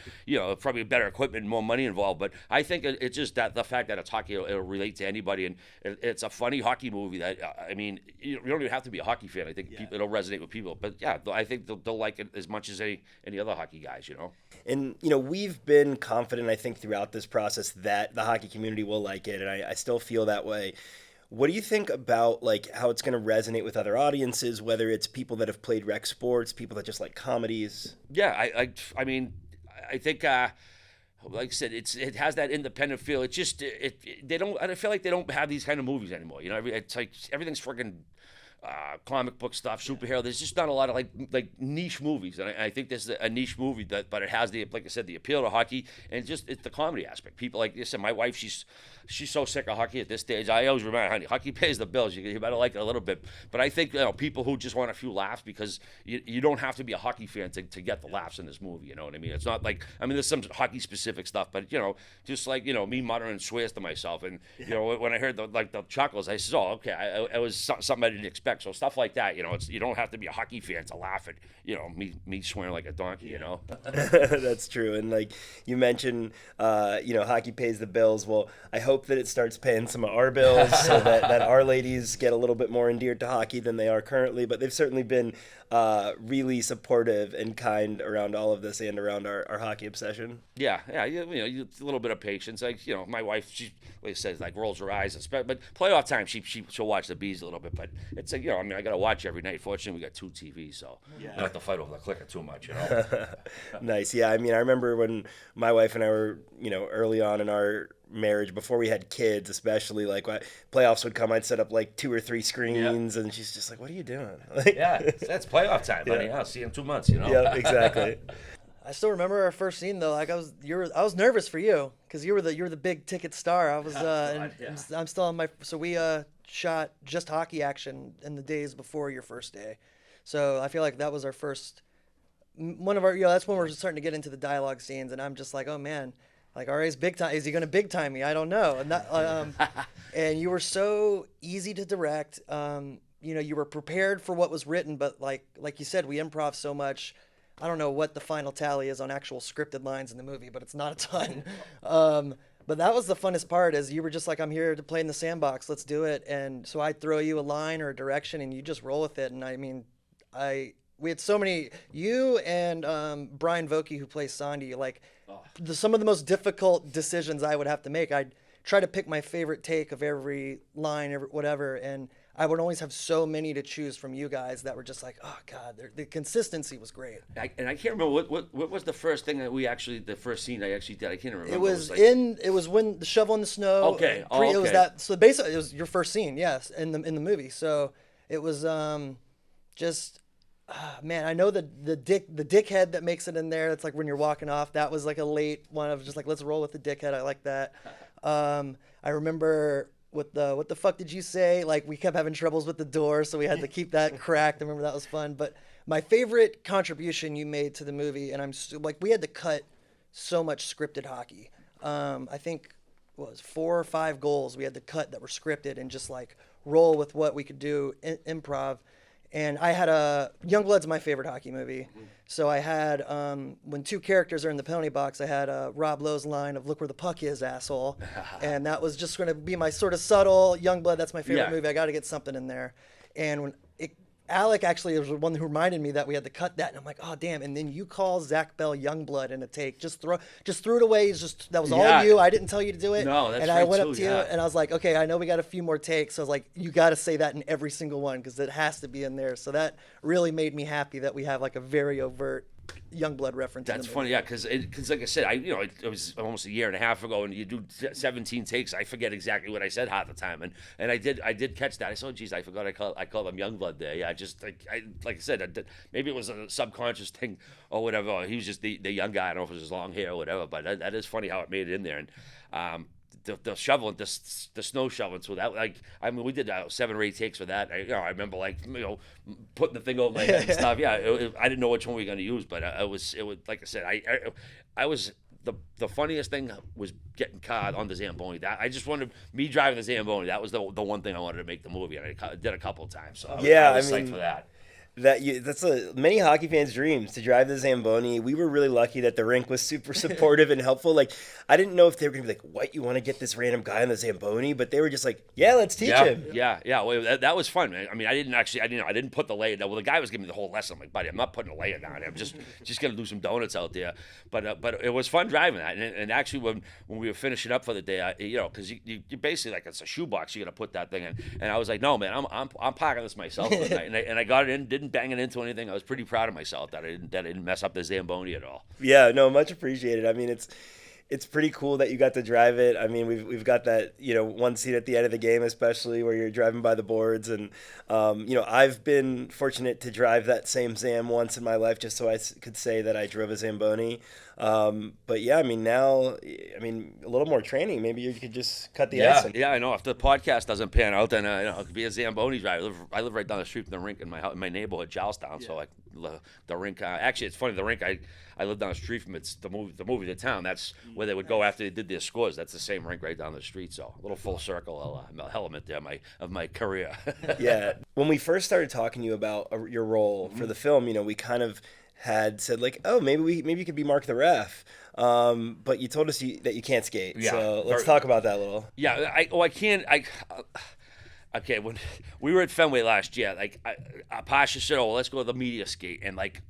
probably better equipment and more money involved. But I think it's just that the fact that it's hockey, it'll relate to anybody. And it's a funny hockey movie that, you don't even have to be a hockey fan. I think it'll resonate with people. But yeah, I think they'll like it as much as any other hockey guys, And, we've been confident, I think, throughout this process that the hockey community will like it, and I still feel that way. What do you think about, like, how it's going to resonate with other audiences, whether it's people that have played rec sports, people that just like comedies? Yeah, I think, like I said, it has that independent feel. It's just, I feel like they don't have these kind of movies anymore. It's like everything's freaking comic book stuff, superhero. There's just not a lot of like niche movies, and I think this is a niche movie but it has like I said, the appeal to hockey, and it's the comedy aspect. People like this, and my wife, she's so sick of hockey at this stage. I always remind her, honey, hockey pays the bills. You better like it a little bit. But I think people who just want a few laughs, because you don't have to be a hockey fan to get the laughs in this movie. You know what I mean? It's not like, there's some hockey specific stuff, but just like me muttering swears to myself, and when I heard the chuckles, I said, oh, okay, it was something I didn't expect. So stuff like that, you don't have to be a hockey fan to laugh at, me swearing like a donkey, That's true. And like you mentioned, hockey pays the bills. Well, I hope that it starts paying some of our bills so that our ladies get a little bit more endeared to hockey than they are currently. But they've certainly been really supportive and kind around all of this and around our hockey obsession. Yeah, a little bit of patience. Like, my wife, she, like I said, like rolls her eyes. But playoff time, she'll watch the Bees a little bit. But it's like, I got to watch every night. Fortunately, we got 2 TVs, so I don't have to fight over the clicker too much, Nice. Yeah, I remember when my wife and I were, early on in our marriage, before we had kids, especially, like playoffs would come, I'd set up like 2 or 3 screens, and she's just like, "What are you doing?" Like, that's playoff time, honey. I'll see you in 2 months, Yeah, exactly. I still remember our first scene though. Like I was nervous for you because you were the big ticket star. I was I'm still on my. So we shot just hockey action in the days before your first day. So I feel like that was our first one of our. That's when we're starting to get into the dialogue scenes, and I'm just like, oh man. Like, RA's big time. Is he going to big time me? I don't know. And that, and you were so easy to direct. You were prepared for what was written, but like you said, we improv so much. I don't know what the final tally is on actual scripted lines in the movie, but it's not a ton. But that was the funnest part, is you were just like, I'm here to play in the sandbox. Let's do it. And so I'd throw you a line or a direction, and you just roll with it. And we had so many, you and Brian Vokey, who plays Sandy, like some of the most difficult decisions I would have to make. I'd try to pick my favorite take of every line, whatever, and I would always have so many to choose from you guys that were just like, oh God, the consistency was great. I can't remember what was the first thing that the first scene I actually did. I can't remember. It was when the shovel in the snow. Okay. It was that. So basically, it was your first scene, yes, in the movie. So it was just. Man, I know the dickhead that makes it in there. It's like when you're walking off. That was like a late one of just like, let's roll with the dickhead. I like that. I remember what the fuck did you say? Like, we kept having troubles with the door, so we had to keep that cracked. I remember that was fun. But my favorite contribution you made to the movie, and we had to cut so much scripted hockey. I think it was 4 or 5 goals we had to cut that were scripted and just like roll with what we could do improv. And I had Youngblood's my favorite hockey movie. So I had, when two characters are in the penalty box, I had Rob Lowe's line of "Look where the puck is, asshole," and that was just going to be my sort of subtle Youngblood. That's my favorite movie. I got to get something in there. And when Alec actually was the one who reminded me that we had to cut that, and I'm like, oh damn! And then you call Zach Bell Youngblood in a take, just threw it away. That was all you. I didn't tell you to do it. No, that's and right I went too, up to you, and I was like, okay, I know we got a few more takes. So I was like, you got to say that in every single one because it has to be in there. So that really made me happy that we have like a very overt Youngblood reference. That's funny, yeah, because like I said, it was almost a year and a half ago, and you do 17 takes. I forget exactly what I said half the time, and I did catch that. I said, oh, geez, I forgot I called him Youngblood there. Yeah, like I said, maybe it was a subconscious thing or whatever. He was just the young guy. I don't know if it was his long hair or whatever, but that is funny how it made it in there. And the shoveling, the snow shoveling. So that, like, I mean, we did 7 or 8 takes for that. I remember, like, putting the thing over my head and stuff. Yeah, I didn't know which one we were going to use, but it was like I said, I was the funniest thing was getting caught on the Zamboni. That I just wanted me driving the Zamboni. That was the one thing I wanted to make the movie, and I did a couple of times. So I was psyched for that. That's many hockey fans' dreams to drive the Zamboni. We were really lucky that the rink was super supportive and helpful. Like, I didn't know if they were gonna be like, "What, you want to get this random guy on the Zamboni?" But they were just like, "Yeah, let's teach him." Yeah. Well, that was fun, man. I mean, I didn't put the layer down. Well, the guy was giving me the whole lesson. I'm like, buddy, I'm not putting a layer down here. I'm just gonna do some donuts out there. But it was fun driving that. And actually, when we were finishing up for the day, because you basically, like, it's a shoebox. You got to put that thing in. And I was like, no, man, I'm parking this myself. and I got it in, didn't bang it into anything. I was pretty proud of myself that I didn't mess up the Zamboni at all. Yeah, no, much appreciated. I mean, it's pretty cool that you got to drive it. I mean, we've got that, one seat at the end of the game, especially where you're driving by the boards. And, I've been fortunate to drive that same Zam once in my life just so I could say that I drove a Zamboni. But yeah, I mean, now, a little more training. Maybe you could just cut the ice. Yeah, I know. If the podcast doesn't pan out, then it could be a Zamboni drive. I live right down the street from the rink in my neighborhood, Charlestown. Yeah. So like the rink. Actually, it's funny. The rink I live down the street from. It's the movie The Town. That's where they would go after they did their scores. That's the same rink right down the street. So a little full circle element there of my career. Yeah. When we first started talking to you about your role for the film, we kind of had said, like, oh, maybe you could be Mark the Ref, but you told us that you can't skate. Yeah, so let's talk about that a little. Yeah, I can't. Okay, when we were at Fenway last year, like, Pasha said, "Oh, let's go to the media skate," and like,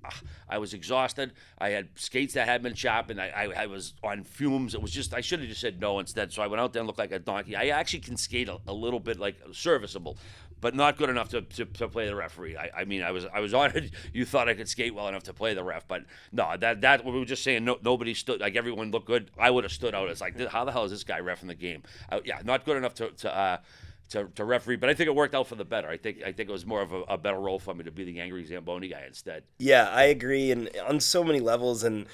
I was exhausted. I had skates that hadn't been chopped, and I was on fumes. It was just, I should have just said no instead. So I went out there and looked like a donkey. I actually can skate a little bit, like, serviceable, but not good enough to play the referee. I mean, I was on it. You thought I could skate well enough to play the ref, but no, that we were just saying, nobody stood, like, everyone looked good. I would have stood out. It's like, how the hell is this guy reffing the game? Yeah, not good enough to referee, but I think it worked out for the better. I think it was more of a better role for me to be the angry Zamboni guy instead. Yeah, I agree, and on so many levels, and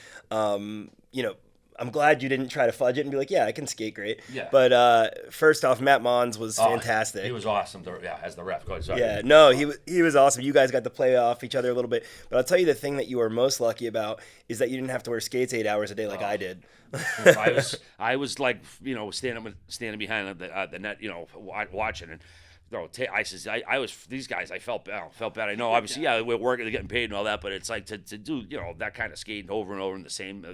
I'm glad you didn't try to fudge it and be like, yeah, I can skate great. Yeah. But first off, Matt Mons was fantastic. He was awesome. As the ref. Go ahead, sorry. Yeah, no, he was awesome. You guys got to play off each other a little bit. But I'll tell you the thing that you were most lucky about is that you didn't have to wear skates 8 hours a day like I did. I was like, standing behind the net, watching, and I was these guys. I felt bad. I know, obviously, yeah, we're working, they're getting paid and all that, but it's like to do that kind of skating over and over in the same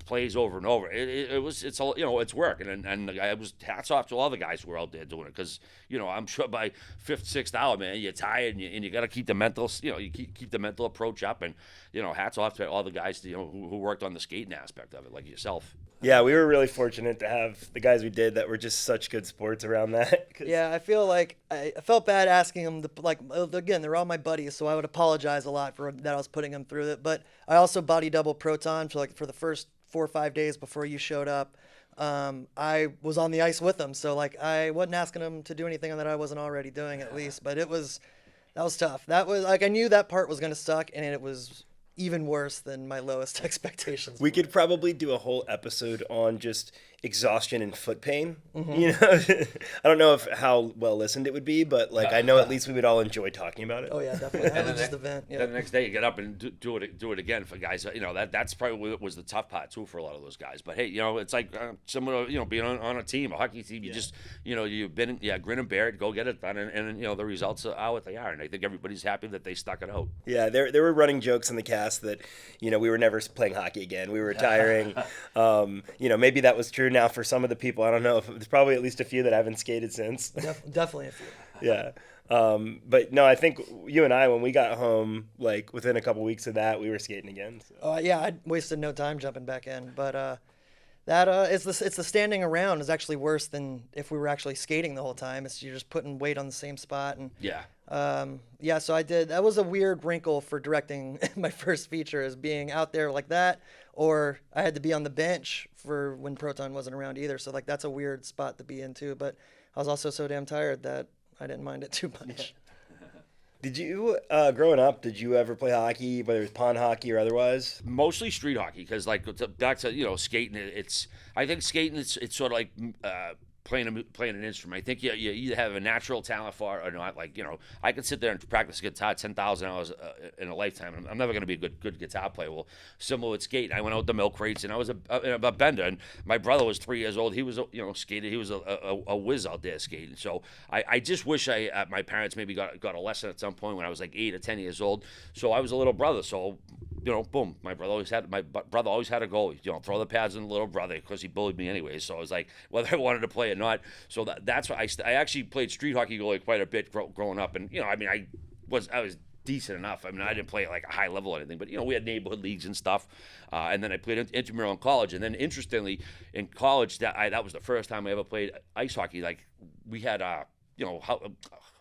plays over and over. It's work, and I was hats off to all the guys who were out there doing it, because I'm sure by 5th, 6th hour, man, you're tired, and you got to keep the mental you keep the mental approach up, and hats off to all the guys who worked on the skating aspect of it, like yourself. Yeah, we were really fortunate to have the guys we did that were just such good sports around that. Yeah, I feel like I felt bad asking them again, they're all my buddies, so I would apologize a lot for that I was putting them through it. But I also body double Proton for the first 4 or 5 days before you showed up. I was on the ice with them, so I wasn't asking them to do anything that I wasn't already doing, at least. But that was tough. That was I knew that part was gonna suck, and it was even worse than my lowest expectations. We could probably do a whole episode on just exhaustion and foot pain. You know, I don't know how well listened it would be, but like I know at least we would all enjoy talking about it. Oh yeah, definitely. That was just the vent. Yeah. Then the next day you get up and do it again for guys. You know, that's probably what was the tough part too for a lot of those guys. But hey, you know, it's like similar, you know, being on a team, a hockey team. You just, you know, you've been grin and bear it, go get it done, and you know the results are what they are. And I think everybody's happy that they stuck it out. Yeah, there were running jokes in the cast that, you know, we were never playing hockey again. We were retiring. You know, maybe that was true now for some of the people. I don't know. There's probably at least a few that haven't skated since. Definitely a few. Yeah. But no, I think you and I, when we got home, like within a couple weeks of that, we were skating again. So. Yeah, I wasted no time jumping back in, but it's the standing around is actually worse than if we were actually skating the whole time. It's you're just putting weight on the same spot and so I did. That was a weird wrinkle for directing my first feature, is being out there like that, or I had to be on the bench for when Proton wasn't around either. So like that's a weird spot to be in too. But I was also so damn tired that I didn't mind it too much. Did you, growing up, did you ever play hockey, whether it was pond hockey or otherwise? Mostly street hockey, because like back to, you know, skating. I think skating it's sort of like playing an instrument. I think you either have a natural talent for it or not. Like, you know, I could sit there and practice guitar 10,000 hours in a lifetime. I'm never going to be a good guitar player. Well, similar with skating, I went out the milk crates and I was a bender. And my brother was 3 years old. He was skated. He was a whiz out there skating. So I just wish my parents maybe got a lesson at some point when I was like 8 or 10 years old. So I was a little brother. So, you know, boom, my brother always had a goal. You know, throw the pads in the little brother, because he bullied me anyway. So I was like, whether I wanted to play or not. So that's why I actually played street hockey goalie quite a bit growing up. And, you know, I mean, I was decent enough. I mean, I didn't play at like a high level or anything, but, you know, we had neighborhood leagues and stuff. And then I played intramural in college. And then interestingly, in college, that was the first time I ever played ice hockey. Like, we had you know,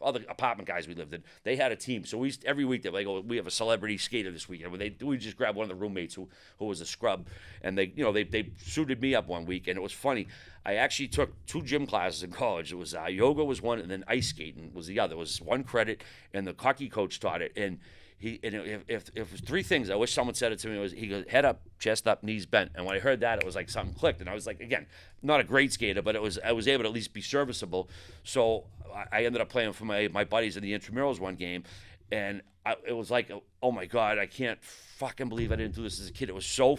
all the apartment guys we lived in, they had a team. So every week they like, oh, we have a celebrity skater this weekend. We just grabbed one of the roommates who was a scrub, and they suited me up one week, and it was funny. I actually took 2 gym classes in college. It was yoga was one, and then ice skating was the other. It was 1 credit, and the hockey coach taught it. And if it was 3 things, I wish someone said it to me. He goes, head up, chest up, knees bent. And when I heard that, it was like something clicked. And I was like, again, not a great skater, but I was able to at least be serviceable. So I ended up playing for my buddies in the intramurals one game, and it was like, oh my God, I can't fucking believe I didn't do this as a kid. It was so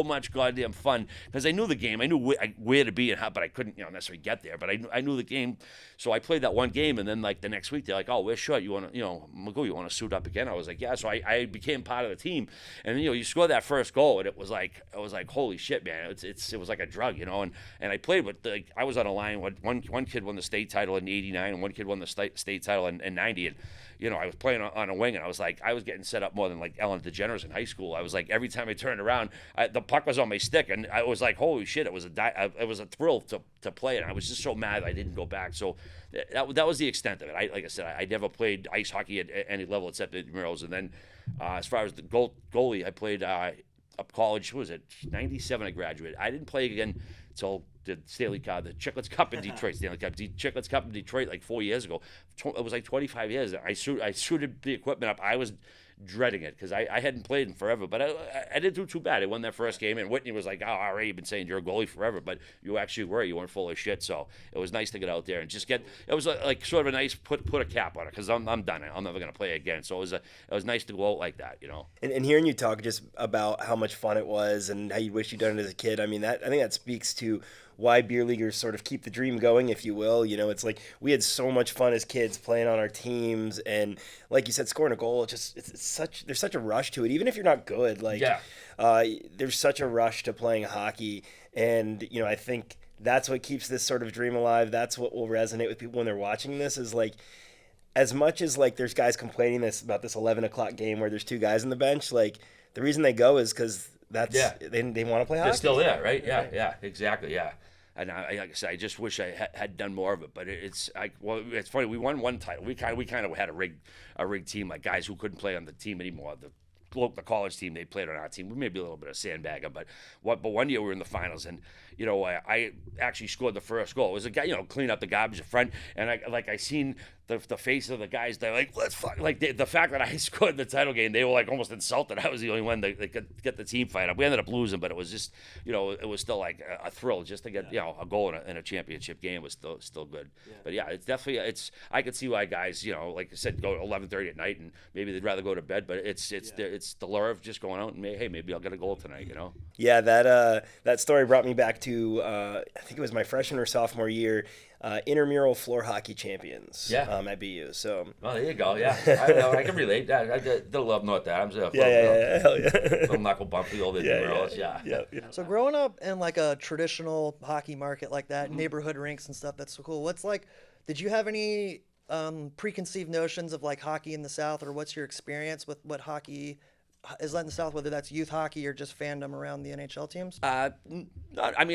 much goddamn fun, because I knew the game. I knew where to be and how, but I couldn't, you know, necessarily get there. But I knew the game, so I played that one game, and then like the next week they're like, oh, we're short. You want to, you know, McGonagle, you want to suit up again? I was like, yeah. So I became part of the team, and you know, you scored that first goal, and it was like holy shit, man. It was like a drug, you know. And I played with I was on a line. One kid won the state title in '89, and one kid won the state title in '90, and you know, I was playing on a wing, and I was getting set up more than like Ellen DeGeneres in high school. I was like, every time I turned around, the puck was on my stick, and I was like, holy shit! It was a thrill to play it. And I was just so mad I didn't go back. So that was the extent of it. Like I said, I never played ice hockey at any level except at Murals. And then as far as the goalie, I played up college. Who was it? '97 I graduated. I didn't play again until the Stanley Cup, the Chiclets Cup in Detroit, Chiclets Cup in Detroit like 4 years ago. It was like 25 years. I suited the equipment up. I was dreading it because I hadn't played in forever, but I didn't do too bad. I won that first game, and Whitney was like, oh, all right, you've been saying you're a goalie forever, but you actually were. You weren't full of shit, so it was nice to get out there and just it was like sort of a nice put a cap on it, because I'm done. I'm never going to play again, so it was nice to go out like that, you know. And hearing you talk just about how much fun it was and how you wish you'd done it as a kid, I mean, I think that speaks to why beer leaguers sort of keep the dream going, if you will. You know, it's like we had so much fun as kids playing on our teams, and like you said, scoring a goal, there's such a rush to it, even if you're not good. Like, there's such a rush to playing hockey, and you know, I think that's what keeps this sort of dream alive. That's what will resonate with people when they're watching this. Is like, as much as like there's guys complaining about this 11 o'clock game where there's 2 guys on the bench, like the reason they go is because they want to play hockey. They're still there, right? Yeah, exactly, yeah. And like I said, I just wish I had done more of it. But it's funny. We won 1 title. We kind of had a rigged team, like guys who couldn't play on the team anymore. The college team, they played on our team. We may be a little bit of sandbagger, but one year we were in the finals, and you know, I actually scored the first goal. It was a guy, you know, cleaning up the garbage in front, and I seen the face of the guys, they're like, let's fuck. Like the fact that I scored the title game, they were like almost insulted. I was the only one that could get the team fight up. We ended up losing, but it was just, it was still like a thrill just to get, a goal in a championship game was still good. Yeah. But yeah, it's definitely, I could see why guys, like I said, go 11:30 at night and maybe they'd rather go to bed. But it's the lure of just going out and hey, maybe I'll get a goal tonight. Yeah, that story brought me back to I think it was my freshman or sophomore year. Intramural floor hockey champions at BU. So there you go. Yeah, I can relate. I did love North Adams. Hell yeah. Little knuckle bumpy old intramurals. Yeah. So growing up in like a traditional hockey market like that, neighborhood rinks and stuff, that's so cool. Did you have any preconceived notions of like hockey in the South, or what's your experience with what hockey is like in the South, whether that's youth hockey or just fandom around the NHL teams? I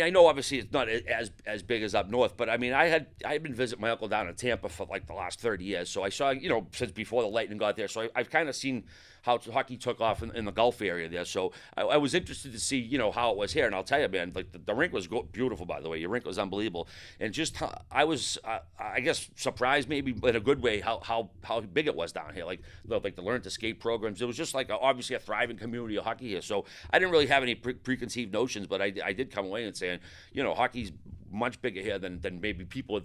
know obviously it's not as big as up north, but I mean, I had been visiting my uncle down in Tampa for like the last 30 years, so I saw, since before the Lightning got there, so I've kind of seen how hockey took off in the Gulf area there, so I was interested to see, how it was here, and I'll tell you, man, like the rink was beautiful, by the way. Your rink was unbelievable, and just I was, I guess, surprised maybe in a good way how big it was down here, like the learn to skate programs. It was just like obviously a thriving community of hockey here, so I didn't really have any preconceived notions, but I did come away and saying, hockey's much bigger here than maybe people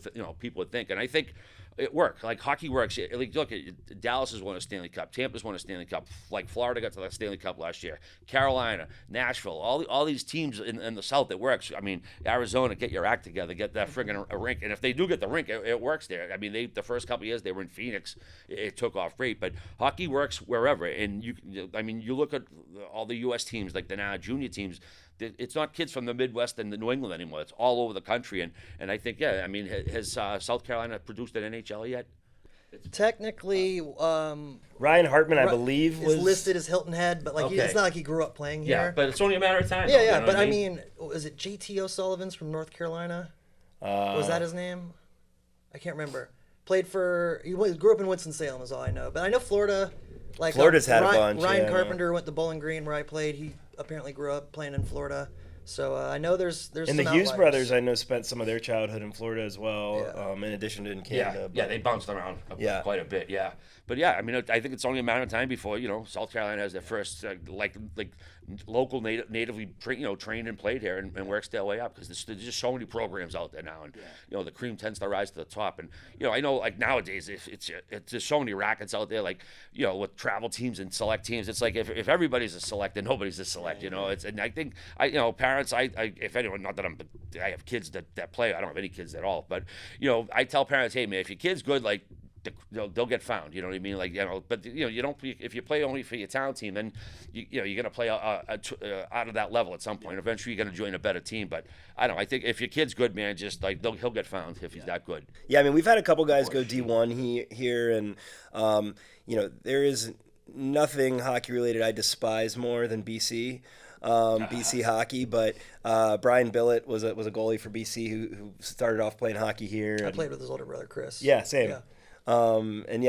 would think, and I think it worked. Like hockey works. Like look at Dallas has won a Stanley Cup, Tampa's won a Stanley Cup, like Florida got to the Stanley Cup last year, Carolina, Nashville, all these teams in the South, it works. I mean, Arizona, get your act together, get that friggin' a rink, and if they do get the rink, it works there. I mean, the first couple of years they were in Phoenix, it took off great, but hockey works wherever, and you look at all the U.S. teams, like the now junior teams. It's not kids from the Midwest and the New England anymore. It's all over the country, and I think has South Carolina produced an NHL yet? Technically, Ryan Hartman, I believe, was listed as Hilton Head, but it's not like he grew up playing here. Yeah, but it's only a matter of time. Yeah, but I mean, is it JT O'Sullivan's from North Carolina? Was that his name? I can't remember. He grew up in Winston-Salem is all I know, but I know Florida. Like Florida's had a bunch. Ryan Carpenter went to Bowling Green where I played. He apparently grew up playing in Florida. So I know there's and some the Hughes outliers. brothers I know spent some of their childhood in Florida as well, in addition to in Canada. Yeah, they bounced around quite a bit. Yeah, but yeah, I mean, I think it's only a matter of time before South Carolina has their first like local natively trained and played here and works their way up, because there's just so many programs out there now, and the cream tends to rise to the top. And I know like nowadays it's there's so many rackets out there, like with travel teams and select teams. It's like if everybody's a select, then nobody's a select. And I think parents, I if anyone, not that I have kids that play. I don't have any kids at all, but I tell parents, hey man, if your kid's good, like they'll get found. You know what I mean? Like but you don't. If you play only for your town team, then you're gonna play out of that level at some point. Eventually, you're gonna join a better team. But I don't know. I think if your kid's good, man, just like he'll get found if he's that good. Yeah, I mean, we've had a couple guys go D1 here, and there is nothing hockey related I despise more than BC. BC hockey, but Brian Billett was a goalie for BC who started off playing hockey here. I played with his older brother Chris. Yeah, same. Yeah.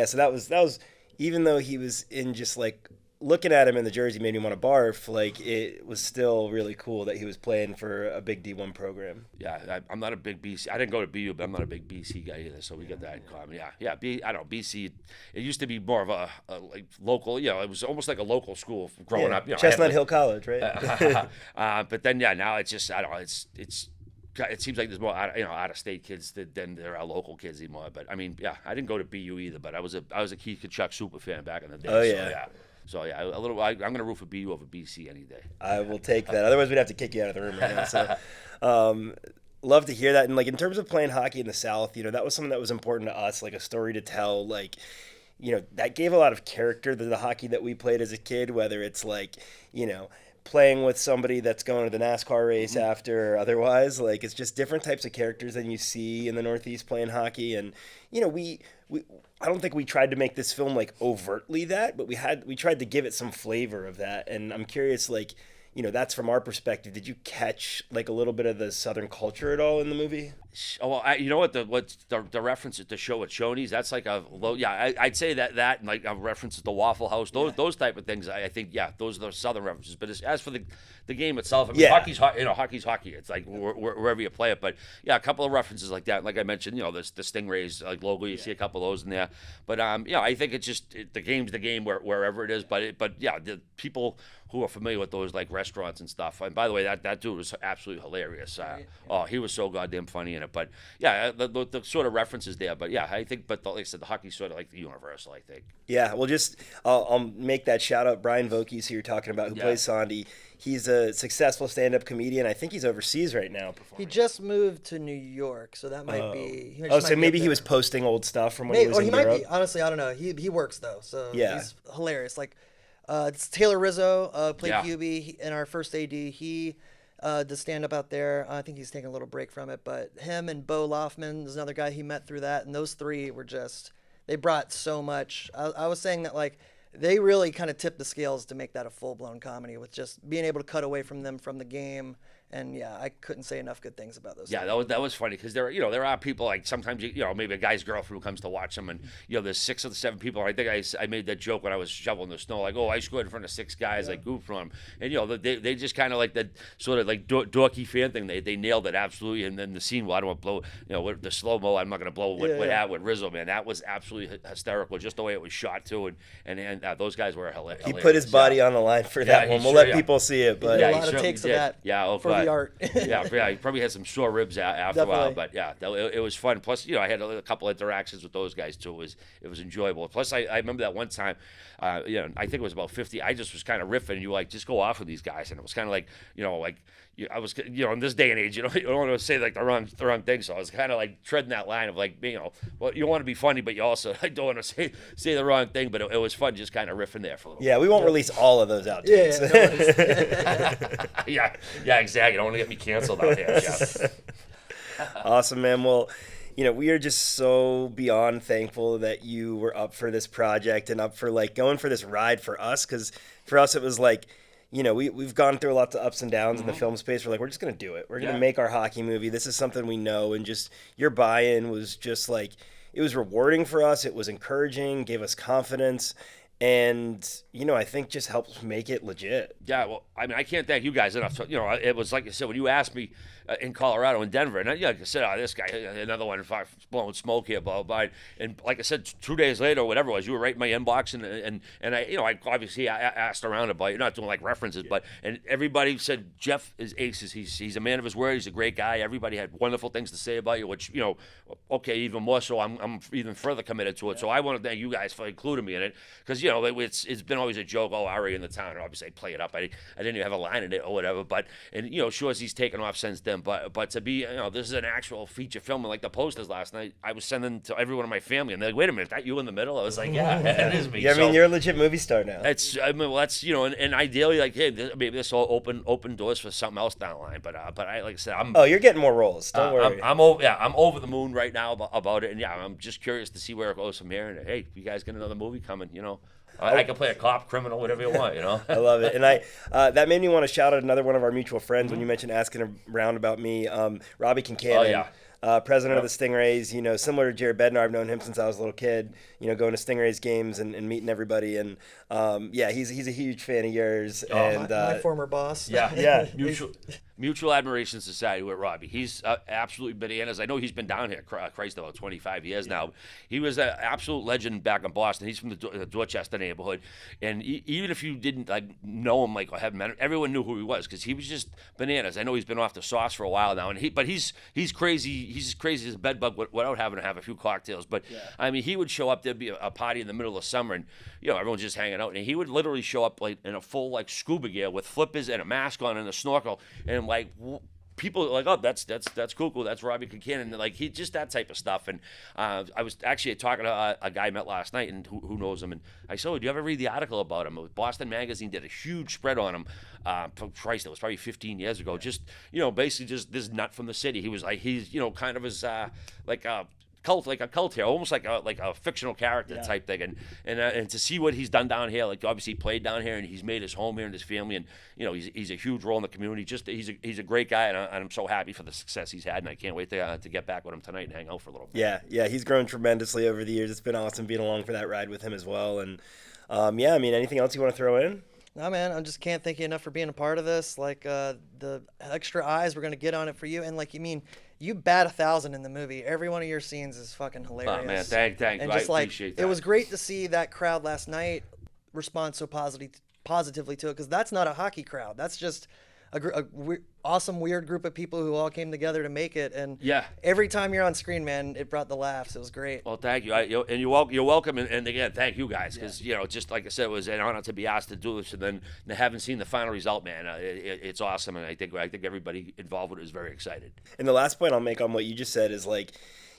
So that was even though he was in, just like looking at him in the jersey made me want to barf. Like, it was still really cool that he was playing for a big D1 program. Yeah, I'm not a big BC. I didn't go to BU, but I'm not a big BC guy either. So we got that in common. Yeah. I don't know, BC. It used to be more of a like local. It was almost like a local school growing up. Chestnut Hill College, right? But then now it's just, I don't know. It seems like there's more out of state kids than there are local kids anymore. But I mean, I didn't go to BU either, but I was a Keith Kachuk super fan back in the day. Oh yeah. So yeah, I'm gonna root for BU over BC any day. I will take that. Otherwise, we'd have to kick you out of the room right now. So, love to hear that. And like in terms of playing hockey in the South, that was something that was important to us, like a story to tell. Like, that gave a lot of character to the hockey that we played as a kid. Whether it's like, playing with somebody that's going to the NASCAR race after, or otherwise, like it's just different types of characters than you see in the Northeast playing hockey. And we I don't think we tried to make this film like overtly that, but we tried to give it some flavor of that. And I'm curious, like, that's from our perspective. Did you catch like a little bit of the Southern culture at all in the movie? Oh, well, you know what what's the reference at the show at Shoney's? That's like a low. Yeah, I'd say that and like a reference to the Waffle House. Those type of things. I think those are the Southern references. But as for the game itself, I mean, hockey's hockey. It's like wherever you play it. But yeah, a couple of references like that. Like I mentioned, the Stingrays like logo. You see a couple of those in there. But I think it's just the game's the game wherever it is. But the people who are familiar with those like restaurants and stuff. And by the way, that dude was absolutely hilarious. Oh, he was so goddamn funny in it. But yeah, the sort of references there. But yeah, I think. But like I said, the hockey's sort of like the universal. I think. Yeah, well, I'll make that shout out. Brian Vokey's who you're talking about, who plays Sandy. He's a successful stand-up comedian. I think he's overseas right now performing. He just moved to New York, so that might be. So maybe he was posting old stuff from when he was in Europe. Might be. Honestly, I don't know. He works though, so he's hilarious. Like, it's Taylor Rizzo played QB in our first AD. He does stand-up out there. I think he's taking a little break from it, but him and Bo Loffman is another guy he met through that, and those three were they brought so much. I was saying that like. They really kind of tipped the scales to make that a full-blown comedy with just being able to cut away from them from the game. And yeah, I couldn't say enough good things about those. Yeah, that was funny because there are people like sometimes maybe a guy's girlfriend who comes to watch them and there's 6 or 7 people. I think I made that joke when I was shoveling the snow, like, oh, I scored in front of 6 guys, like goofed on them, and they just kind of like that sort of like dorky fan thing. They nailed it absolutely, and then the scene. Well, I don't want to blow with the slow mo. I'm not going to blow with Rizzo, man. That was absolutely hysterical, just the way it was shot too, and those guys were hilarious. He put his body on the line for that one. We'll let people see it, but a lot of takes of that. Yeah, for the art. Yeah, he probably had some sore ribs after a while, but yeah, it was fun. Plus, I had a couple interactions with those guys too. It was enjoyable. Plus, I remember that one time, I think it was about 50. I just was kind of riffing, and you were like, just go off with these guys, and it was kind of like, I was, in this day and age, you don't want to say like the wrong thing. So I was kind of like treading that line of like, well, you want to be funny, but you also don't want to say the wrong thing. But it was fun, just kind of riffing there for a little. Yeah, we won't release all of those outtakes. Yeah, exactly. Don't want to get me canceled out here. Yeah. Awesome, man. Well, we are just so beyond thankful that you were up for this project and up for like going for this ride for us, because for us it was like. We've gone through lots of ups and downs in the film space. We're like, we're just going to do it. We're going to make our hockey movie. This is something we know. And just your buy-in was just like, it was rewarding for us. It was encouraging, gave us confidence. And, I think just helps make it legit. Yeah, well, I mean, I can't thank you guys enough. So, it was like I said, when you asked me in Colorado, in Denver, and like I said, this guy, another one blowing smoke here, blah, blah, blah. And like I said, 2 days later or whatever it was, you were right in my inbox, and I obviously asked around about you, not doing like references, but, and everybody said, Jeff is aces. He's a man of his word. He's a great guy. Everybody had wonderful things to say about you, which, okay, even more so, I'm even further committed to it. So I want to thank you guys for including me in it, because, it's been always a joke, Ari in the town, and obviously I play it up. I didn't even have a line in it or whatever, but, and, sure, he's taken off since then, but to be, this is an actual feature film, and like the posters last night, I was sending to everyone in my family, and they're like, wait a minute, is that you in the middle? I was like, yeah, it is me. Yeah, I mean, you're a legit movie star now. That's, and ideally, like, hey, maybe this will open doors for something else down the line, but I, like I said, you're getting more roles, don't worry. I'm over the moon right now about it, and yeah, I'm just curious to see where it goes from here, and hey, you guys get another movie coming, I can play a cop, criminal, whatever you want, I love it. And that made me want to shout out another one of our mutual friends when you mentioned asking around about me, Robbie Kincannon. Oh, yeah. President of the Stingrays, similar to Jared Bednar. I've known him since I was a little kid, going to Stingrays games and meeting everybody. And he's a huge fan of yours. Oh, and my former boss. Yeah. Mutual Admiration Society with Robbie. He's absolutely bananas. I know he's been down here, Christ, about 25 years now. He was an absolute legend back in Boston. He's from the Dorchester neighborhood. And even if you didn't know him or have met him, everyone knew who he was because he was just bananas. I know he's been off the sauce for a while now, but he's crazy. He's as crazy as a bedbug without having to have a few cocktails. But I mean, he would show up. There'd be a party in the middle of summer, and everyone's just hanging out, and he would literally show up in a full scuba gear with flippers and a mask on and a snorkel, and people are like, oh, that's cool. That's Robbie Kincannon. He just that type of stuff. And I was actually talking to a guy I met last night, and who knows him. And I said, oh, do you ever read the article about him? Boston Magazine did a huge spread on him. Christ, it was probably 15 years ago. Just basically just this nut from the city. He was he's kind of his like a cult hero, almost like a fictional character type thing. And to see what he's done down here, like obviously he played down here and he's made his home here and his family, and he's a huge role in the community. Just he's a great guy, and I'm so happy for the success he's had, and I can't wait to get back with him tonight and hang out for a little bit. Yeah, he's grown tremendously over the years. It's been awesome being along for that ride with him as well. And I mean, anything else you want to throw in? No, man, I just can't thank you enough for being a part of this. Like, the extra eyes we're going to get on it for you. And, like, you bat 1,000 in the movie. Every one of your scenes is fucking hilarious. Oh, man, thank and you. Just, I like, appreciate that. it was great to see that crowd last night respond so positively to it, because that's not a hockey crowd. That's just awesome, weird group of people who all came together to make it. And every time you're on screen, man, it brought the laughs. It was great. Well, thank you. And you're welcome. And again, thank you guys, because just like I said, it was an honor to be asked to do this. And then having seen the final result, man, it's awesome. And I think everybody involved with it is very excited. And the last point I'll make on what you just said is, like,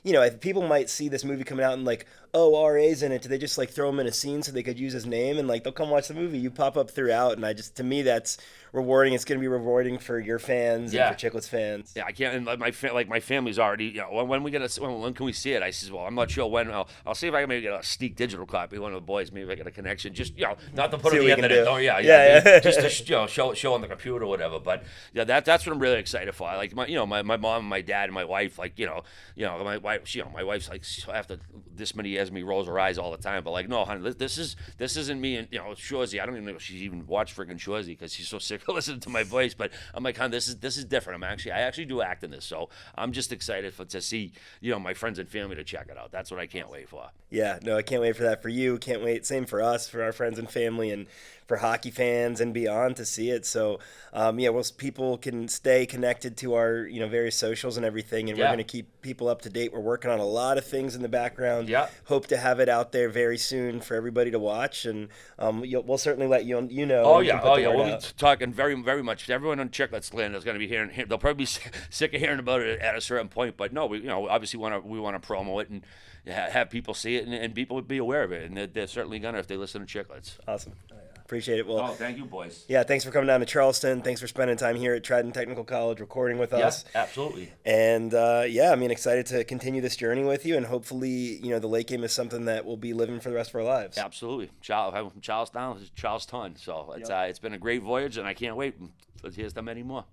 if people might see this movie coming out and like, oh, RA's in it, do they just like throw him in a scene so they could use his name, and like they'll come watch the movie? You pop up throughout, and to me that's rewarding. It's going to be rewarding for your fans and for Chiclets fans. Yeah, I can't. And my family's already. When can we see it? I says, well, I'm not sure when. I'll see if I can maybe get a sneak digital copy. One of the boys, maybe I get a connection. Just not to put on the internet. Oh yeah. Just to show on the computer or whatever. But that's what I'm really excited for. Like my mom and my dad and my wife. Like my wife. My wife's like, after this many years, me rolls her eyes all the time. But like, no, honey, this isn't me. And Shorzy. I don't even know if she's even watched freaking Shorzy because she's so sick of listening to my voice. But I'm like, hon, this is different. I actually do act in this, so I'm just excited to see my friends and family to check it out. That's what I can't wait for. Yeah, no, I can't wait for that for you. Can't wait. Same for us, for our friends and family, and for hockey fans and beyond to see it. So, people can stay connected to our, various socials and everything, and we're going to keep people up to date. We're working on a lot of things in the background. Yeah. Hope to have it out there very soon for everybody to watch, and we'll certainly let you know. Oh yeah. We'll be talking very, very much. Everyone on Chiclets land is going to be hearing. They'll probably be sick of hearing about it at a certain point, but no, we obviously want to promo it and have people see it, and people would be aware of it, and they're certainly gonna if they listen to Chiclets. Awesome. Appreciate it. Well, thank you, boys. Yeah, thanks for coming down to Charleston. Thanks for spending time here at Trident Technical College recording with us. Yeah, absolutely. And excited to continue this journey with you, and hopefully, the late game is something that we'll be living for the rest of our lives. Absolutely. I'm from Charlestown to Charleston, so it's been a great voyage, and I can't wait. Here's to many more.